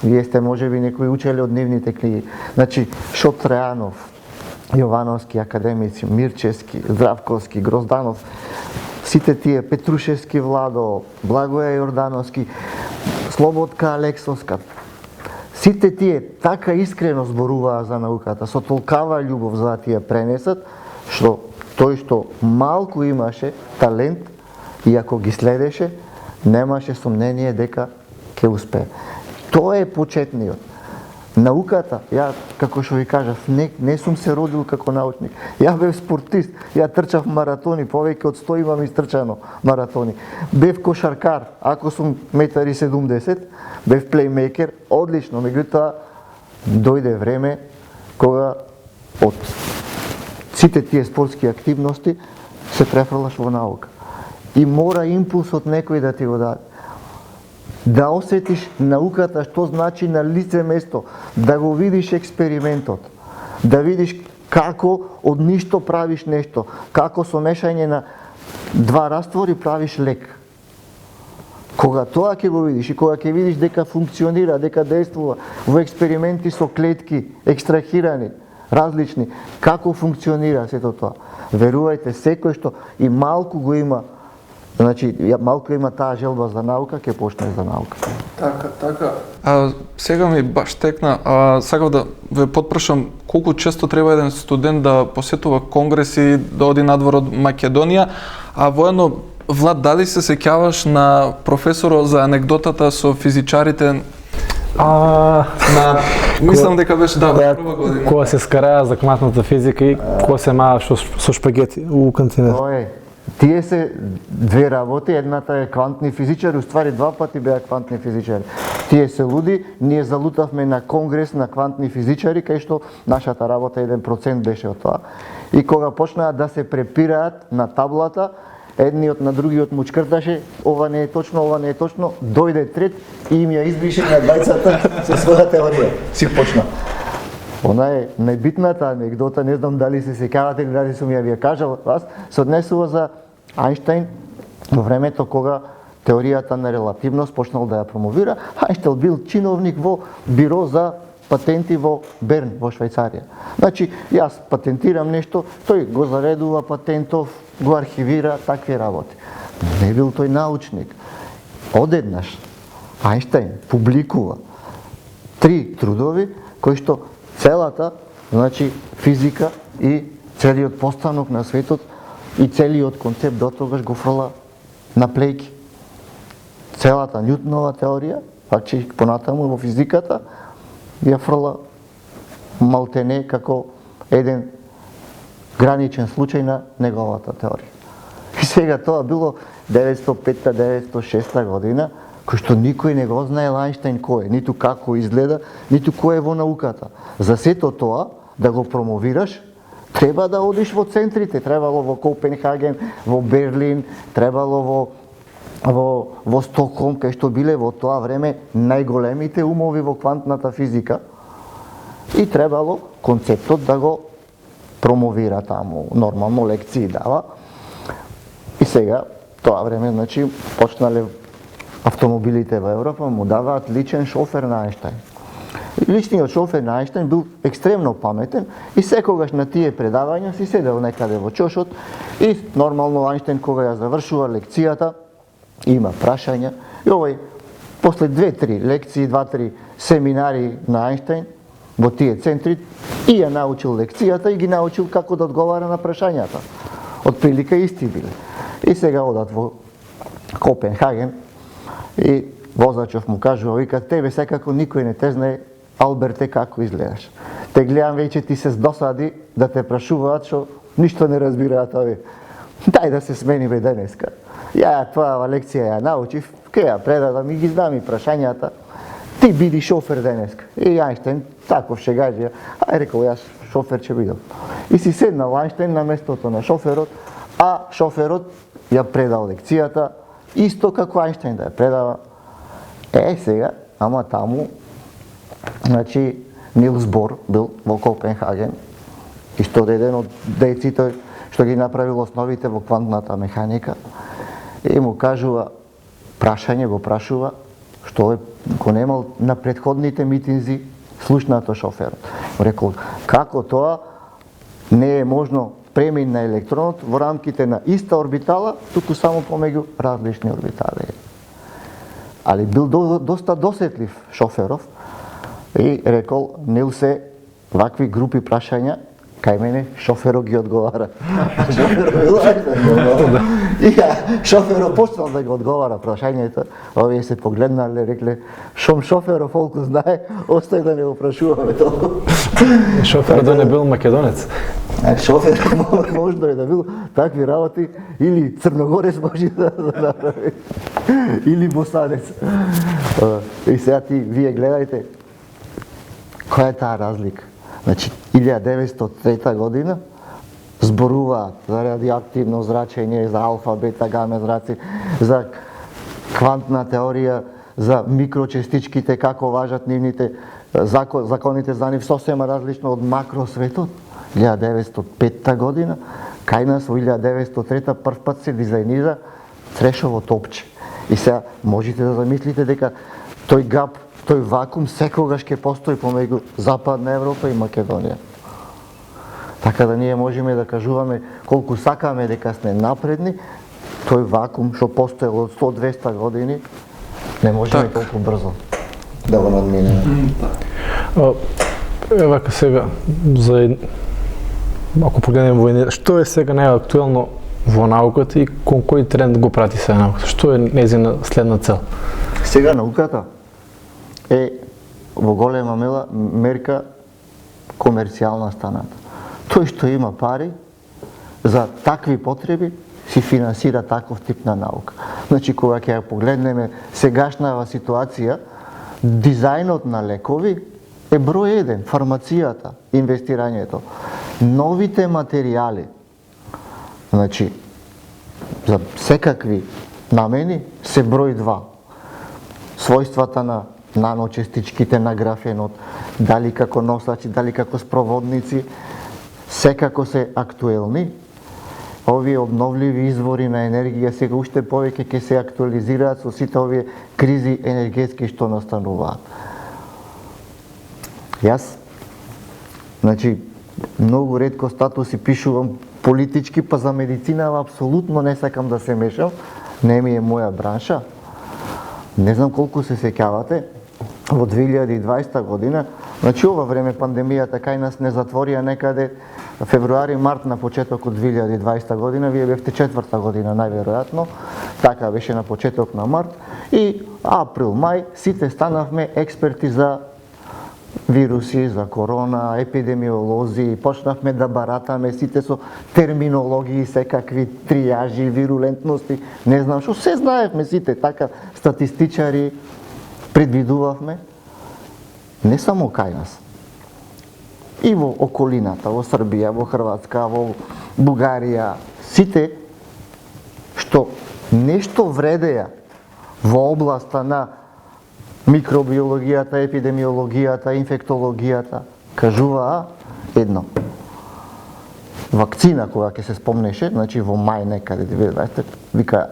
вие сте можеби некои учели од нивните книги. Значи, Шот Трајанов, Јовановски академици, Мирчевски, Здравковски, Грозданов, сите тие, Петрушевски Владо, Благоја Јордановски, Слободка Алексовска, сите тие така искрено зборуваа за науката, со толкава љубов за да тие пренесат, што тој што малку имаше талент и ако ги следеше, немаше сомнение дека ќе успее. Тоа е почетниот. Науката, ја, како што ви кажав, не сум се родил како научник. Ја бев спортист, ја трчав маратони, повеќе од 100 имам истрчано маратони. Бев кошаркар, ако сум 1,70 м, бев плеймейкер, одлично, меѓутоа дојде време кога од сите тие спортски активности се префрлаш во наука. И мора импулс од некој да ти го даде. Да осетиш науката што значи на лице место, да го видиш експериментот, да видиш како од ништо правиш нешто, како со мешање на два раствори правиш лек. Кога тоа ќе го видиш и кога ќе видиш дека функционира, дека действува во експерименти со клетки екстрахирани, различни, како функционира сето тоа. Верувајте, секој што и малку го има, значи, малку има таа желба за наука, ќе почне за наука. Така. Сега ми баш текна, сакав да ве потпрашам колку често треба еден студент да посетува конгреси, да оди надвор од Македонија, а воедно, Влад, дали се сеќаваш на професорот за анегдотата со физичарите мислам дека беше прва година. Кога се скараја за квантната физика и кога се маа со шпагети у кантинет. Тие се две работи, едната е квантни физичари, уствари два пати беа квантни физичари. Тие се луди, ние залутавме на конгрес на квантни физичари, кај што нашата работа 1% беше од тоа. И кога почнаа да се препираат на таблата, едниот на другиот му чкрташе, ова не е точно, ова не е точно, дојде трет и им ја избрише на двајцата со своја теорија. Си почна. Она е најбитната анегдота, не знам дали се сеќавате или дали сум ја ви ја кажал вас, се однесува за Ајнштајн во времето кога теоријата на релативност почнал да ја промовира. Ајнштајн бил чиновник во биро за патенти во Берн, во Швајцарија. Значи, јас патентирам нешто, тој го заредува патентов, го архивира, такви работи. Не бил тој научник. Одеднаш Ајнштајн публикува 3 трудови кои што целата, значи физика и целиот постанок на светот и целиот концепт до тогаш го фрла на плејки. Целата Њутонова теорија, значи понатаму во физиката, ја фрла малтене како еден граничен случај на неговата теорија. И сега тоа било 905-906 година, кој што никој не го знае Ајнштајн кој е, ниту како изгледа, ниту кој е во науката. За сето тоа, да го промовираш, треба да одиш во центрите, требало во Копенхаген, во Берлин, требало во Стокхолм, кај што биле во тоа време најголемите умови во квантната физика, и требало концептот да го промовира таму, нормално лекции дава. И сега, тоа време, значи, почнале автомобилите во Европа, му даваат личен шофер на Ајнштајн. Личниот шофер на Ајнштајн бил екстремно паметен и секогаш на тие предавања си седел некаде во чошот и нормално Ајнштајн кога ја завршува лекцијата, има прашања и овој после 2-3 лекции, 2-3 семинари на Ајнштајн во тие центри и ја научил лекцијата и ги научил како да одговара на прашањата. Од прилика исти биле. И сега одат во Копенхаген и возачов му кажува, вика, тебе секако никој не те знае, Алберте, како изгледаш. Те гледам веќе ти се досади да те прашуваат, што ништо не разбираат овие. Дај да се смени бе денеска. Ја твоја лекција ја научив, ке ја предадам и ги знам и прашањата. Ти биди шофер денеска. И Ајнштајн, таков шегаџија, ај рекол, јас шофер ќе бидам. И си седнал Ајнштајн на местото на шоферот, а шоферот ја предал лекцијата, исто како Ајнштајн да ја предава. Сега, ама таму, значи, Нилс Бор бил во Копенхаген, и што еден од дејците што ги направил основите во квантната механика, и му кажува, прашање го прашува, што го немал на претходните митинзи слушнато шоферот. Рекол, како тоа не е можно премин на електронот во рамките на иста орбитала, туку само помеѓу различни орбитали. Али бил доста досетлив шоферов и рекол, Нилсе, вакви групи прашања, кај мене шоферот ги одговара. И шоферот почнал да ги одговара прашањето, овие се погледнале, рекле, шом шоферот колку знае, остај да не го прашуваме толку. Шоферот да не бил македонец. Шоферот можно е да бил такви работи, или црногорец може да направи, или босанец. И сега вие гледајте, која е таа разлика? Значи, 1903 година зборуваат за радиоактивно зрачење, за алфа, бета, гама зраци, за квантна теорија, за микрочестичките, како важат нивните законите за нив сосема различно од макросветот. 1905 година, кај нас во 1903 прв пат се дизајнира трешово топче. И сега можете да замислите дека тој гап, тој вакуум секогаш ќе постои помеѓу Западна Европа и Македонија. Така да ние можеме да кажуваме колку сакаме дека сме напредни, тој вакуум што постоел од 100-200 години, не можеме толку брзо да го надминеме. Вака сега, ако погледнем во што е сега најактуелно во науката и кон кој тренд го прати сега науката? Што е нејзина следна цел? Сега науката е во голема мерка комерцијална станата. Тој што има пари за такви потреби си финансира таков тип на наука. Значи, кога ќе ја погледнеме сегашнава ситуација, дизајнот на лекови е број 1, фармацијата, инвестирањето. Новите материјали, значи, за секакви намени, се број 2. Својствата на наночестичките, на графенот, дали како носачи, дали како спроводници, секако се актуелни. Овие обновливи извори на енергија сега уште повеќе ќе се актуализираат со сите овие кризи енергетски што настануваат. Јас, значи, многу ретко статуси пишувам политички, па за медицина апсолутно не сакам да се мешам, не ми е моја бранша. Не знам колку се сеќавате, во 2020 година, значи ова време пандемијата кај нас не затворија некаде февруари-март на почеток од 2020 година, вие бевте 4-та година најверојатно, така беше на почеток на март, и април-мај сите станавме експерти за вируси, за корона, епидемиолози, почнавме да баратаме сите со терминологии, секакви тријажи, вирулентности, не знам што, се знаевме сите, така статистичари предвидувавме, не само кај нас, и во околината, во Србија, во Хрватска, во Бугарија, сите што нешто вредеја во областа на микробиологијата, епидемиологијата, инфектологијата, кажуваа едно. Вакцина, кога ќе се спомнеше, значи во мај некаде 2020, вика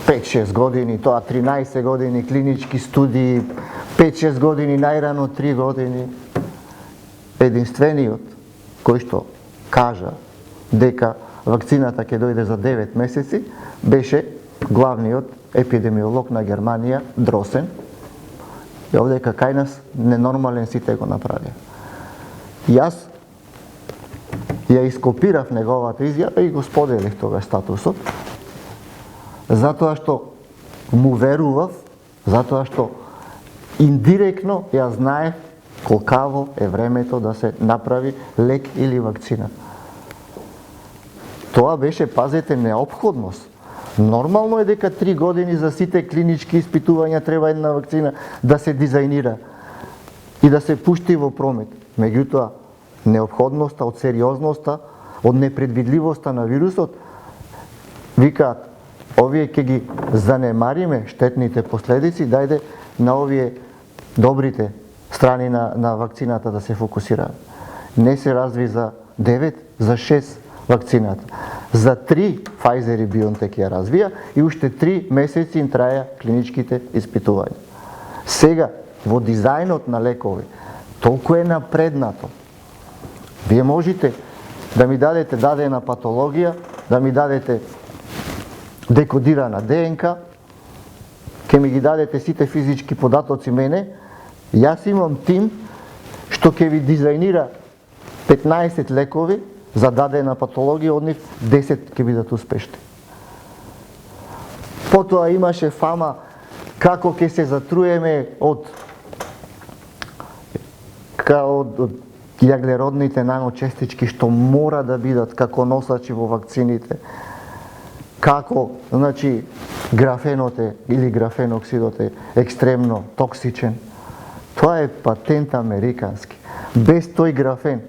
5-6 години, тоа 13 години клинички студии, 5-6 години, најрано 3 години. Единствениот кој што кажа дека вакцината ќе дојде за 9 месеци беше главниот епидемиолог на Германија, Дросен. И овдека кај нас ненормален сите го направија. Јас ја ископирав неговата изјава и го споделив тога статусот, затоа што му верував, затоа што индиректно ја знаев колкаво е времето да се направи лек или вакцина. Тоа беше, пазете, неопходност. Нормално е дека 3 години за сите клинички испитувања треба една вакцина да се дизајнира и да се пушти во промет. Меѓутоа, неопходноста од сериозноста, од непредвидливоста на вирусот, викаат, овие ќе ги занемариме штетните последици, дајде на овие добрите страни на вакцината да се фокусираат. Не се разви за 9, за 6 вакцината. За 3 Pfizer и BioNTech ја развија и уште 3 месеци им траја клиничките испитувања. Сега, во дизајнот на лекови, толку е напреднато. Вие можете да ми дадете дадена патологија, да ми дадете декодирана ДНК, ќе ми ги дадете сите физички податоци мене, јас имам тим што ќе ви дизајнира 15 лекови за дадена патологија, од нив 10 ќе бидат успешни. Потоа имаше фама како ќе се затруеме од јаглеродните наночестички што мора да бидат како носачи во вакцините. Како, значи, графенот е, или графеноксидот е екстремно токсичен. Тоа е патент американски. Без тој графен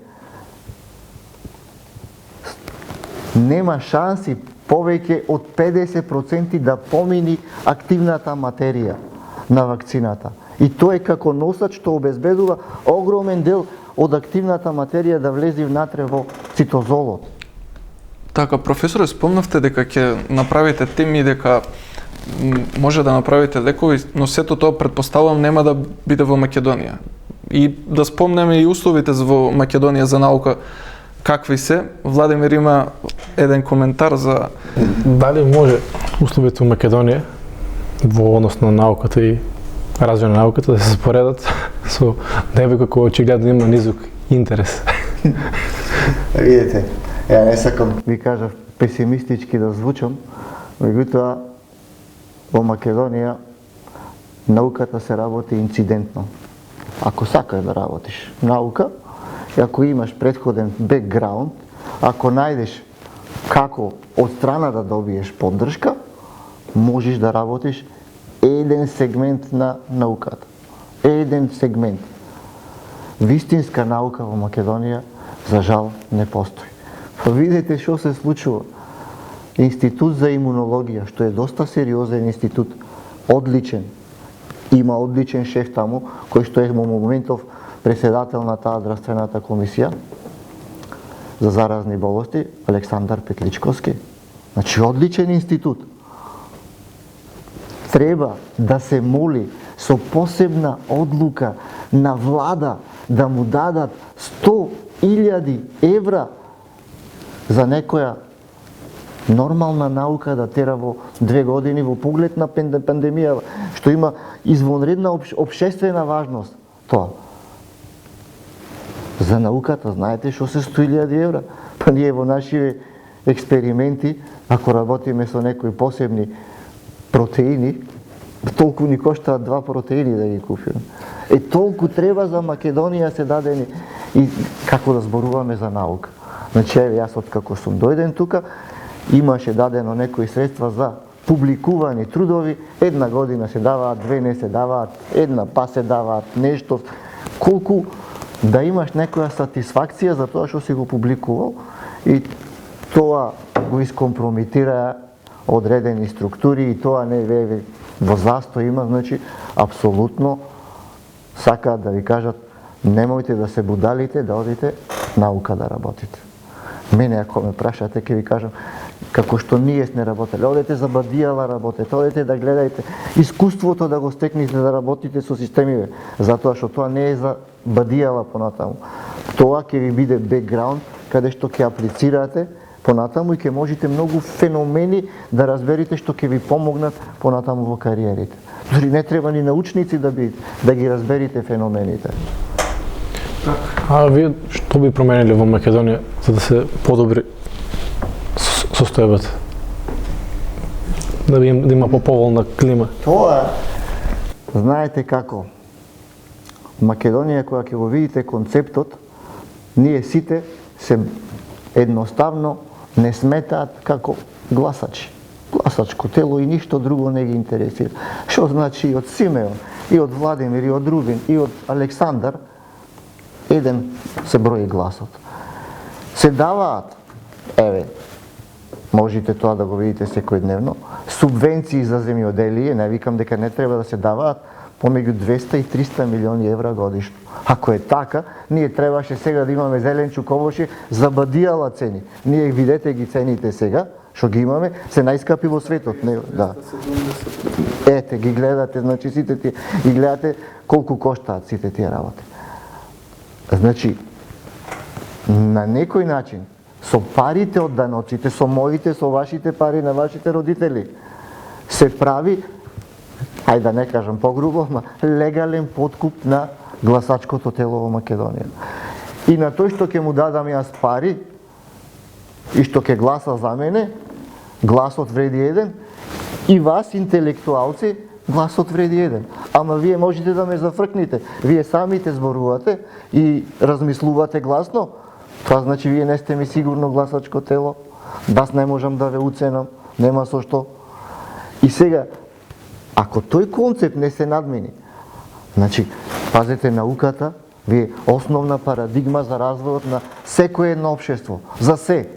нема шанси повеќе од 50% да помини активната материја на вакцината. И тоа е како носач што обезбедува огромен дел од активната материја да влези внатре во цитозолот. Така, професоре, спомнавте дека ќе направите тим и дека може да направите лекови, но сето тоа претпоставувам нема да биде во Македонија. И да спомнеме и условите во Македонија за наука какви се. Владимир има еден коментар за дали може условите во Македонија во однос на науката и развој на науката да се споредат со некој кој очигледно има низок интерес. Видите, ја не сакам ви кажав песимистички да звучам, меѓутоа во Македонија науката се работи инцидентно. Ако сакаш да работиш наука, и ако имаш претходен бекграунд, ако најдеш како од страна да добиеш поддршка, можеш да работиш еден сегмент на науката. Еден сегмент. Вистинска наука во Македонија, за жал, не постои. Па видите што се случува. Институт за имунологија, што е доста сериозен институт, одличен, има одличен шеф таму, кој што е во моментов председател на таа здравствената комисија за заразни болести, Александар Петличковски. Значи, одличен институт. Треба да се моли со посебна одлука на влада да му дадат 100.000 евра за некоја нормална наука да тера во 2 години во поглед на пандемија, што има извонредна општествена важност. Тоа. За науката, знаете што се 100.000 евра? Па ние во нашите експерименти, ако работиме со некои посебни протеини, толку ни коштаат 2 протеини да ги купиме. Толку треба за Македонија се дадени и како да зборуваме за наука. Значи, јас откако сум дојден тука, имаше дадено некои средства за публикувани трудови, 1 година се даваат, 2 не се даваат, 1 па се даваат, нешто. Колку да имаш некоја сатисфакција за тоа што си го публикувал и тоа го искомпрометира одредени структури и тоа не ве во застој има, значи, апсолутно сакаат да ви кажат немојте да се будалите, да одите наука да работите. Мене ако ме прашате, ќе ви кажам како што ние сме работеле. Одете за бадијала работете, одете да гледајте искуството да го стекнете да работите со системиве, затоа што тоа не е за бадијала понатаму. Тоа ќе ви биде бекграунд каде што ќе аплицирате понатаму и ќе можете многу феномени да разберете што ќе ви помогнат понатаму во кариерите. Дори не треба ни научници да ги разберите феномените. А вие што би променили во Македонија за да се подобри состојбата? Да има поповолна клима? Тоа, знаете како, Македонија, кога ќе го видите концептот, ние сите се едноставно не сметаат како гласачи. гласачко тело и ништо друго не ги интересира. Што значи и од Симеон, и од Владимир, и од Рубин, и од Александар, еден се брои гласот. Се даваат, еве, можете тоа да го видите секојдневно, субвенции за земјоделие, не викам дека не треба да се даваат, помеѓу 200 и 300 милиони евра годишно. Ако е така, ние требаше сега да имаме зеленчук, овоше за бадијала цени. Ние видете ги цените сега, што ги имаме, се најскапи во светот. Не, да. Ете, ги гледате, значи сите тие, и гледате колку коштаат сите тие работи. Значи, на некој начин, со парите од даноците, со моите, со вашите пари на вашите родители, се прави, ајде да не кажам погрубо, ма легален подкуп на гласачкото тело во Македонија. И на тој што ќе му дадам јас пари, и што ќе гласа за мене, гласот вреди еден, и вас, интелектуалци, гласот вреди еден. Ама вие можете да ме зафркнете. Вие самите зборувате и размислувате гласно, тоа значи вие не сте ми сигурно гласачко тело, бас не можам да ве уценам, нема со што. И сега, ако тој концепт не се надмени, значи, пазете науката, вие основна парадигма за развојот на секое едно општество, за се.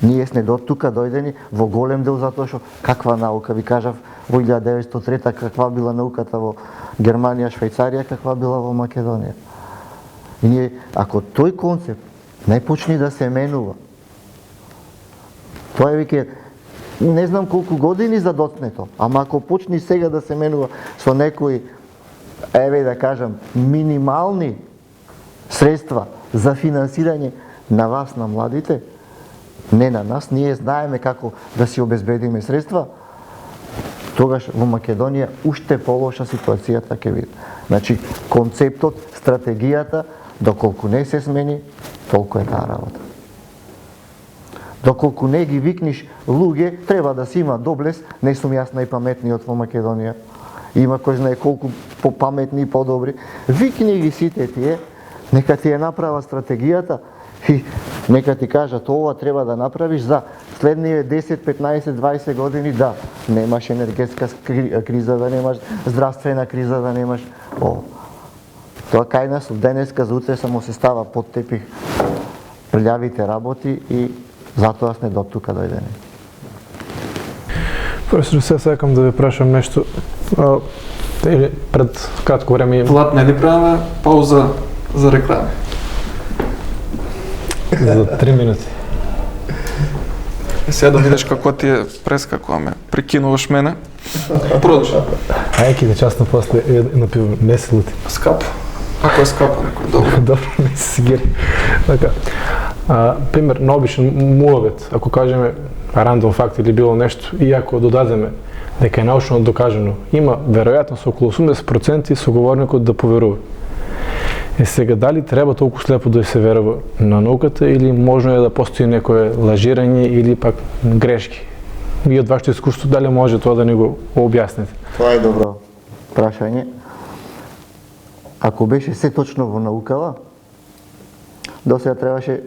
Ние сме до тука дојдени во голем дел затоа што каква наука, ви кажав во 1903 каква била науката во Германија, Швајцарија, каква била во Македонија. И ние, ако тој концепт не почне да се менува, тоа е веќе не знам колку години за доцнето, ама ако почне сега да се менува со некои, еве да кажам, минимални средства за финансирање на вас, на младите, не на нас, ние знаеме како да си обезбедиме средства, тогаш во Македонија уште полоша ситуацијата ќе биде. Значи, концептот, стратегијата, доколку не се смени, толку е таа работа. Доколку не ги викниш луѓе, треба да си има доблес, не сум јас најпаметниот во Македонија. Има кој знае колку попаметни и подобри. Викни ги сите тие, нека ти ја направа стратегијата и нека ти кажат ова треба да направиш за следниве 10, 15, 20 години, да, немаш енергетска криза, да немаш здравствена криза, да немаш ова. Тоа кај нас од денеска за утре само се става под тепих прљавите работи и затоа сме до тука дојдени. Професор, сега сакам да ве прашам нешто. Или пред кратко време... Влад, не ли правиме пауза за реклама? За 3 минути. Сега да видиш како ти е прескакуваме. Прикинуваш мене. Продолжи. Ајки да частно после едно пиво, не се лути. Скапо. Ако е скапо, некој добро. Добро, не се сигери. Така. Пример, на обичен муавет, ако кажеме рандом факт или било нешто, и ако додадеме дека е научно докажано, има веројатно со околу 80% соговорникот да поверува. И сега, дали треба толку слепо да се верува на науката или можно е да постои некое лажирање или пак грешки? И од вашето искуство, дали може тоа да ни го објасните? Тоа е добро прашање. Ако беше се точно во наукава, до сега требаше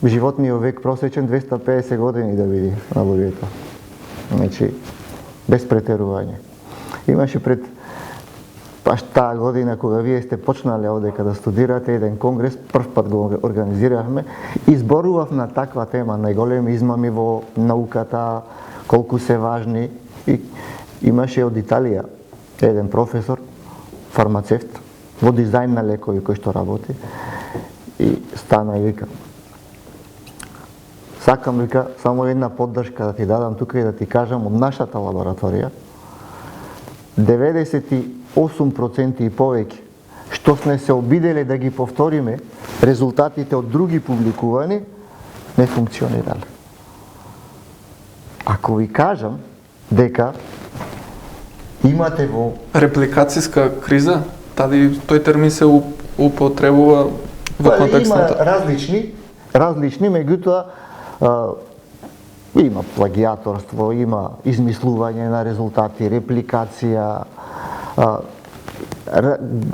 животниот век просечен 250 години да биде на луѓето. Значи, без претерување. Имаше пред баш таа година кога вие сте почнале одека да студирате еден конгрес, прв пат го организиравме и зборував на таква тема, најголеми измами во науката, колку се важни. И имаше од Италија еден професор, фармацевт, во дизајн на лекови кој што работи и стана и вика: сакам, вика, само една поддршка да ти дадам тука и да ти кажам од нашата лабораторија 98% и повеќе што сме се обиделе да ги повториме резултатите од други публикувани не функционирале. Ако ви кажам дека имате во Репликацијска криза, дали тој термин се употребува во контекст на има различни, меѓутоа има плагиаторство, има измислување на резултати, репликација,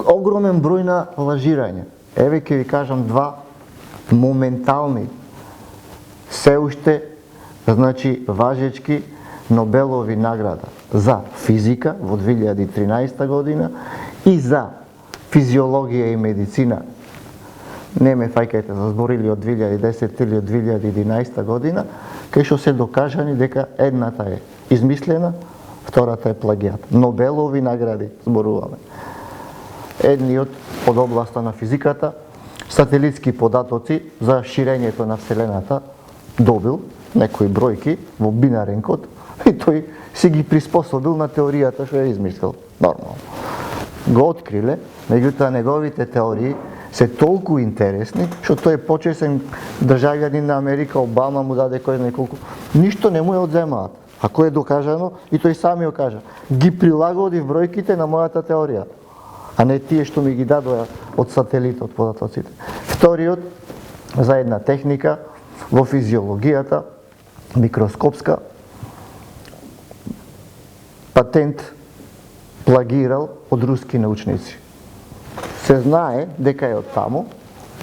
огромен број на лажирање. Еве ќе ви кажам два моментални, се уште, значи важечки Нобелови награда за физика во 2013 година и за физиологија и медицина. Не ме фајкајте за зборили од 2010 или од 2011 година, кај што се докажани дека едната е измислена, втората е плагиат. Нобелови награди зборуваме. Едниот од областа на физиката, сателитски податоци за ширењето на Вселената добил некои бројки во бинарен код и тој си ги приспособил на теоријата што ја измислил. Нормално. Го откриле, меѓутоа неговите теории се толку интересни, што тој е почесен државјанин на Америка, Обама му даде кој знае колку. Ништо не му ја одземаат. Ако е докажано, и тој сам ја кажа, ги прилагодив бројките на мојата теорија, а не тие што ми ги дадоа од сателитот податоците. Вториот, за една техника во физиологијата, микроскопска, патент плагирал од руски научници. Се знае дека е од таму,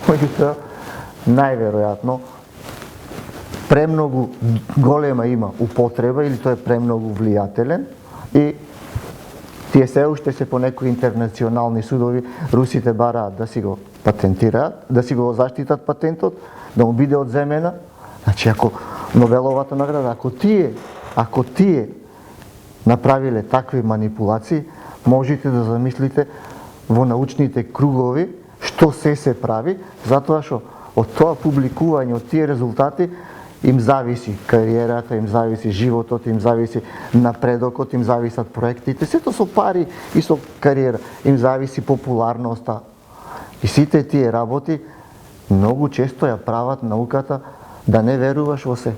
меѓутоа најверојатно премногу голема има употреба или тој е премногу влијателен и тие се уште се по некои интернационални судови, русите бараат да си го патентираат, да си го заштитат патентот, да му биде одземена. Значи, ако Нобеловата награда, ако тие направиле такви манипулации, можете да замислите во научните кругови што се прави, затоа што од тоа публикување, од тие резултати, им зависи кариерата, им зависи животот, им зависи напредокот, им зависат проектите, сето со пари и со кариера, им зависи популарноста. И сите тие работи многу често ја прават науката да не веруваш во се.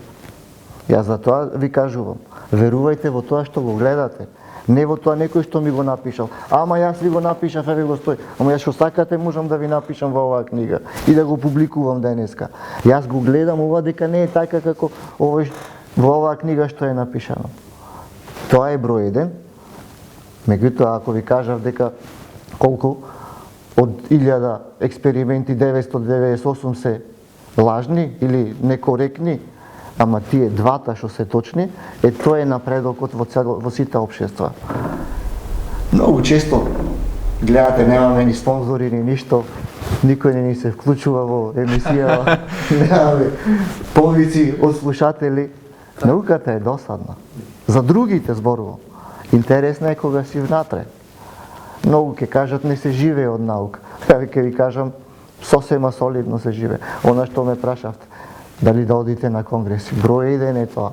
Јас затоа ви кажувам, верувајте во тоа што го гледате, не во тоа некој што ми го напишал. Ама јас ви го напишав, еве го стои. Ама јас што сакате можам да ви напишам во оваа книга и да го публикувам денеска. Јас го гледам ова дека не е така како во оваа книга што е напишано. Тоа е број 1. Меѓутоа, ако ви кажав дека колку од 1000 експерименти 998 се лажни или некоректни, ама тие двата што се точни, тоа е напредокот во сите општества. Многу често гледате, немаме ни спонзори ни ништо, никој не ни се вклучува во емисија, немаме повици од слушатели. Науката е досадна. За другите зборувам. Интересна е кога си внатре. Многу ќе кажат не се живее од наука. Ќе ви кажам сосема солидно се живее. Она што ме прашавте, дали да одите на конгреси. Број 1 е тоа.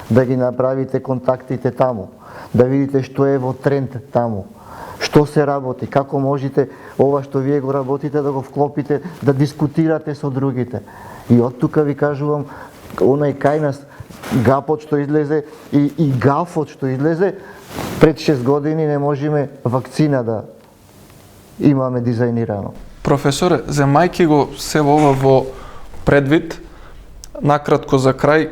Да ги направите контактите таму. Да видите што е во тренд таму. Што се работи, како можете ова што вие го работите да го вклопите, да дискутирате со другите. И од тука ви кажувам, онај кај нас гапот што излезе и гафот што излезе, пред 6 години не можеме вакцина да имаме дизајнирано. Професоре, земајки го се ова во предвид, накратко за крај,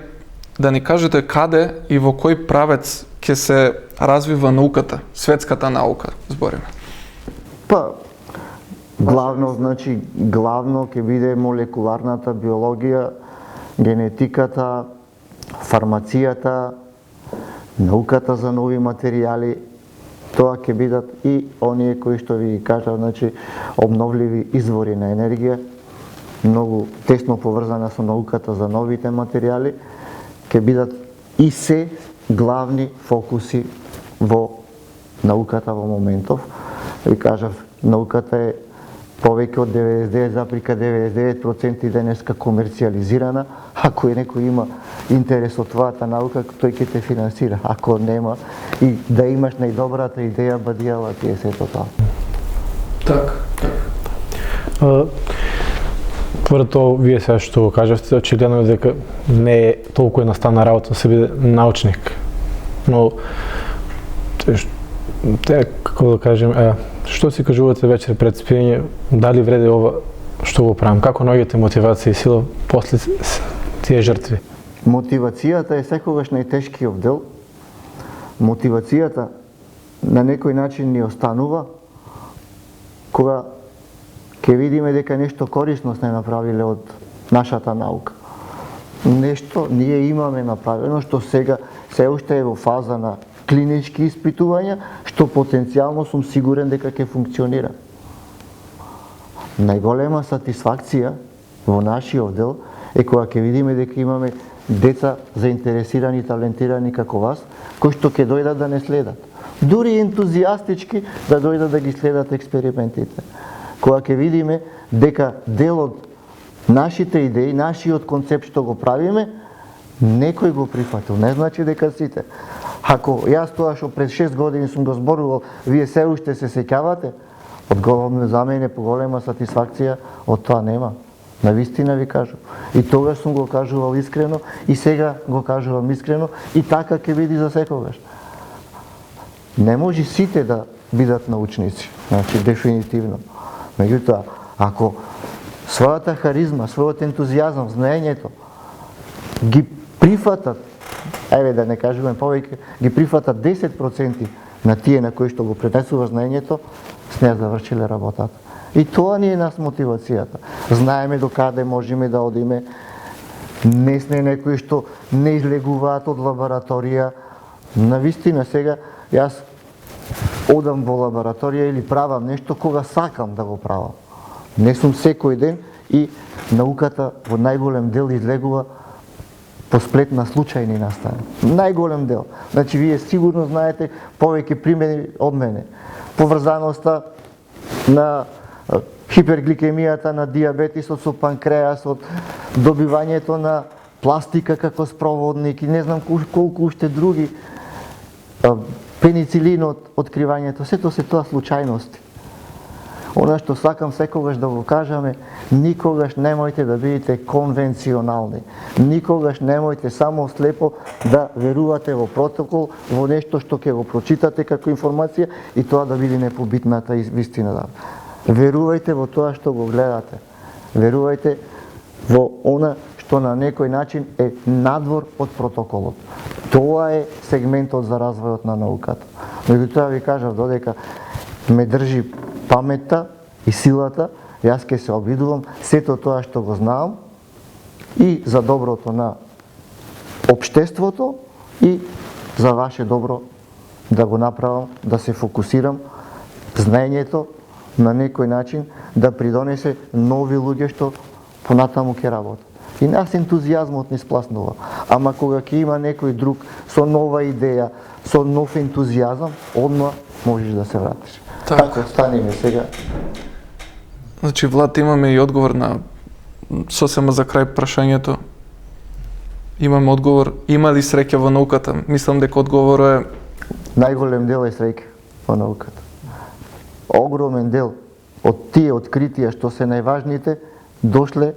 да ни кажете каде и во кој правец ќе се развива науката, светската наука, збориме? Па, главно ќе биде молекуларната биологија, генетиката, фармацијата, науката за нови материјали. Тоа ќе бидат и оние кои што ви кажав, обновливи извори на енергија, многу тесно поврзана со науката за новите материјали, ќе бидат и се главни фокуси во науката во моментов. Ви кажав, науката е повеќе од 99,99% денеска комерцијализирана. Ако некој има интерес од твојата наука, тој ќе те финансира. Ако нема, и да имаш најдобрата идеја, бадијала ти е сето тоа. Така. Поред тоа, вие сега што го кажавте, очигледно е дека не е толку едноставна работа да се биде научник. Но, како да кажем, што си кажувате вечер пред спиење, дали вреди ова што го правам? Како наоѓате мотивација и сила после тие жртви? Мотивацијата е секогаш најтешкиот дел. Мотивацијата на некој начин ни останува кога ќе видиме дека нешто корисно сме направиле од нашата наука. нешто ние имаме направено што сега се уште е во фаза на клинички испитувања, што потенцијално сум сигурен дека ќе функционира. Најголема сатисфакција во нашиот дел е кога ќе видиме дека имаме деца заинтересирани, талентирани како вас, кои што ќе дојдат да не следат. Дури ентузијастички да дојдат да ги следат експериментите. Кога ќе видиме дека дел од нашите идеи, нашиот концепт што го правиме, некој го прифатил, не значи дека сите. Ако јас тоа што пред 6 години сум го зборувал, вие се уште се сеќавате, за мене поголема сатисфакција од тоа нема. Навистина ви кажувам. И тогаш сум го кажувал искрено, и сега го кажувам искрено, и така ќе биде за секогаш. Не може сите да бидат научници, значи дефинитивно. Меѓутоа, ако својата харизма, својот ентузијазам, знаењето ги прифатат, еве да не кажуваме повеќе, ги прифатат 10% на тие на кои што го пренесува знаењето, сме завршиле работата. И тоа ни е нас мотивацијата. Знаеме до каде можеме да одиме. Не сме некои што не излегуваат од лабораторија. Навистина сега јас одам во лабораторија или правам нешто кога сакам да го правам. Не сум секој ден и науката во најголем дел излегува по сплет на случајни настани. Најголем дел. Значи вие сигурно знаете повеќе примери од мене. Поврзаноста на хипергликемијата, на диабетисот со панкреасот, добивањето на пластика како спроводник и не знам колку уште други, пеницилинот, откривањето, сето се тоа случајности. Она што сакам секогаш да го кажаме, никогаш немојте да бидете конвенционални. Никогаш немојте само слепо да верувате во протокол, во нешто што ќе го прочитате како информација и тоа да биде непобитната вистина. Верувајте во тоа што го гледате. Верувајте во она што на некој начин е надвор од протоколот. Тоа е сегментот за развојот на науката. Меѓутоа ви кажав, додека ме држи паметта и силата, јас ќе се обидувам сето тоа што го знаам и за доброто на општеството и за ваше добро да го направам, да се фокусирам знаењето на некој начин да придонесе нови луѓе што понатаму ќе работат. И нас ентузијазмот ни спласнува. Ама кога ќе има некој друг со нова идеја, со нов ентузијазам, одма можеш да се вратиш. Така, станеме сега. Значи, Влад, имаме и одговор на сосема за крај прашањето. Имаме одговор, има ли среќа во науката? Мислам дека одговорот е... Најголем дел е среќа во науката. Огромен дел од тие откритија што се најважните дошле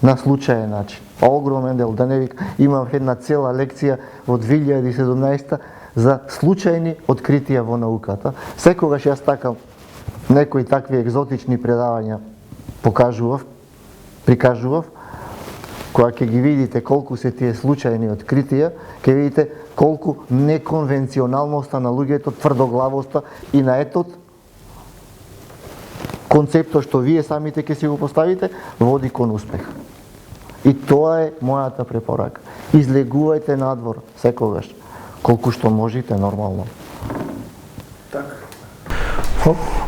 на случаен начин. Огромен дел, да не вика, имам една цела лекција во 2017 за случајни откритија во науката. Секогаш јас такам некои такви екзотични предавања прикажував, кога ќе ги видите колку се тие случајни откритија, ќе видите колку неконвенционалноста на луѓето, тврдоглавоста и наетот, концептот што вие самите ќе си го поставите, води кон успех. И тоа е мојата препорака. Излегувајте надвор секогаш, колку што можете нормално.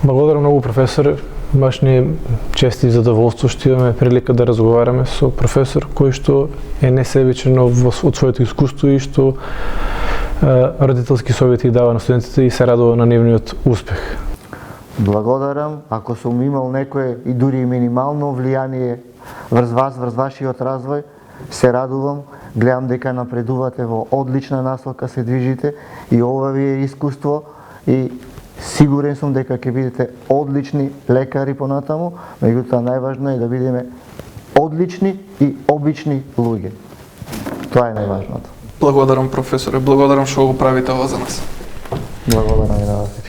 Благодарам многу, професор. Баш ни е чест и задоволство што имаме прилика да разговараме со професор кој што е несебичен од своето искуство и што родителски совети дава на студентите и се радува на нивниот успех. Благодарам. Ако сум имал некое и дури минимално влијание врз вас, врз вашиот развој, се радувам. Гледам дека напредувате во одлична насока, се движите и ова ви е искуство и сигурен сум дека ќе бидете одлични лекари понатаму, меѓутоа најважно е да бидеме одлични и обични луѓе. Тоа е најважното. Благодарам, професоре, благодарам што го правите ова за нас. Благодарам и на вас.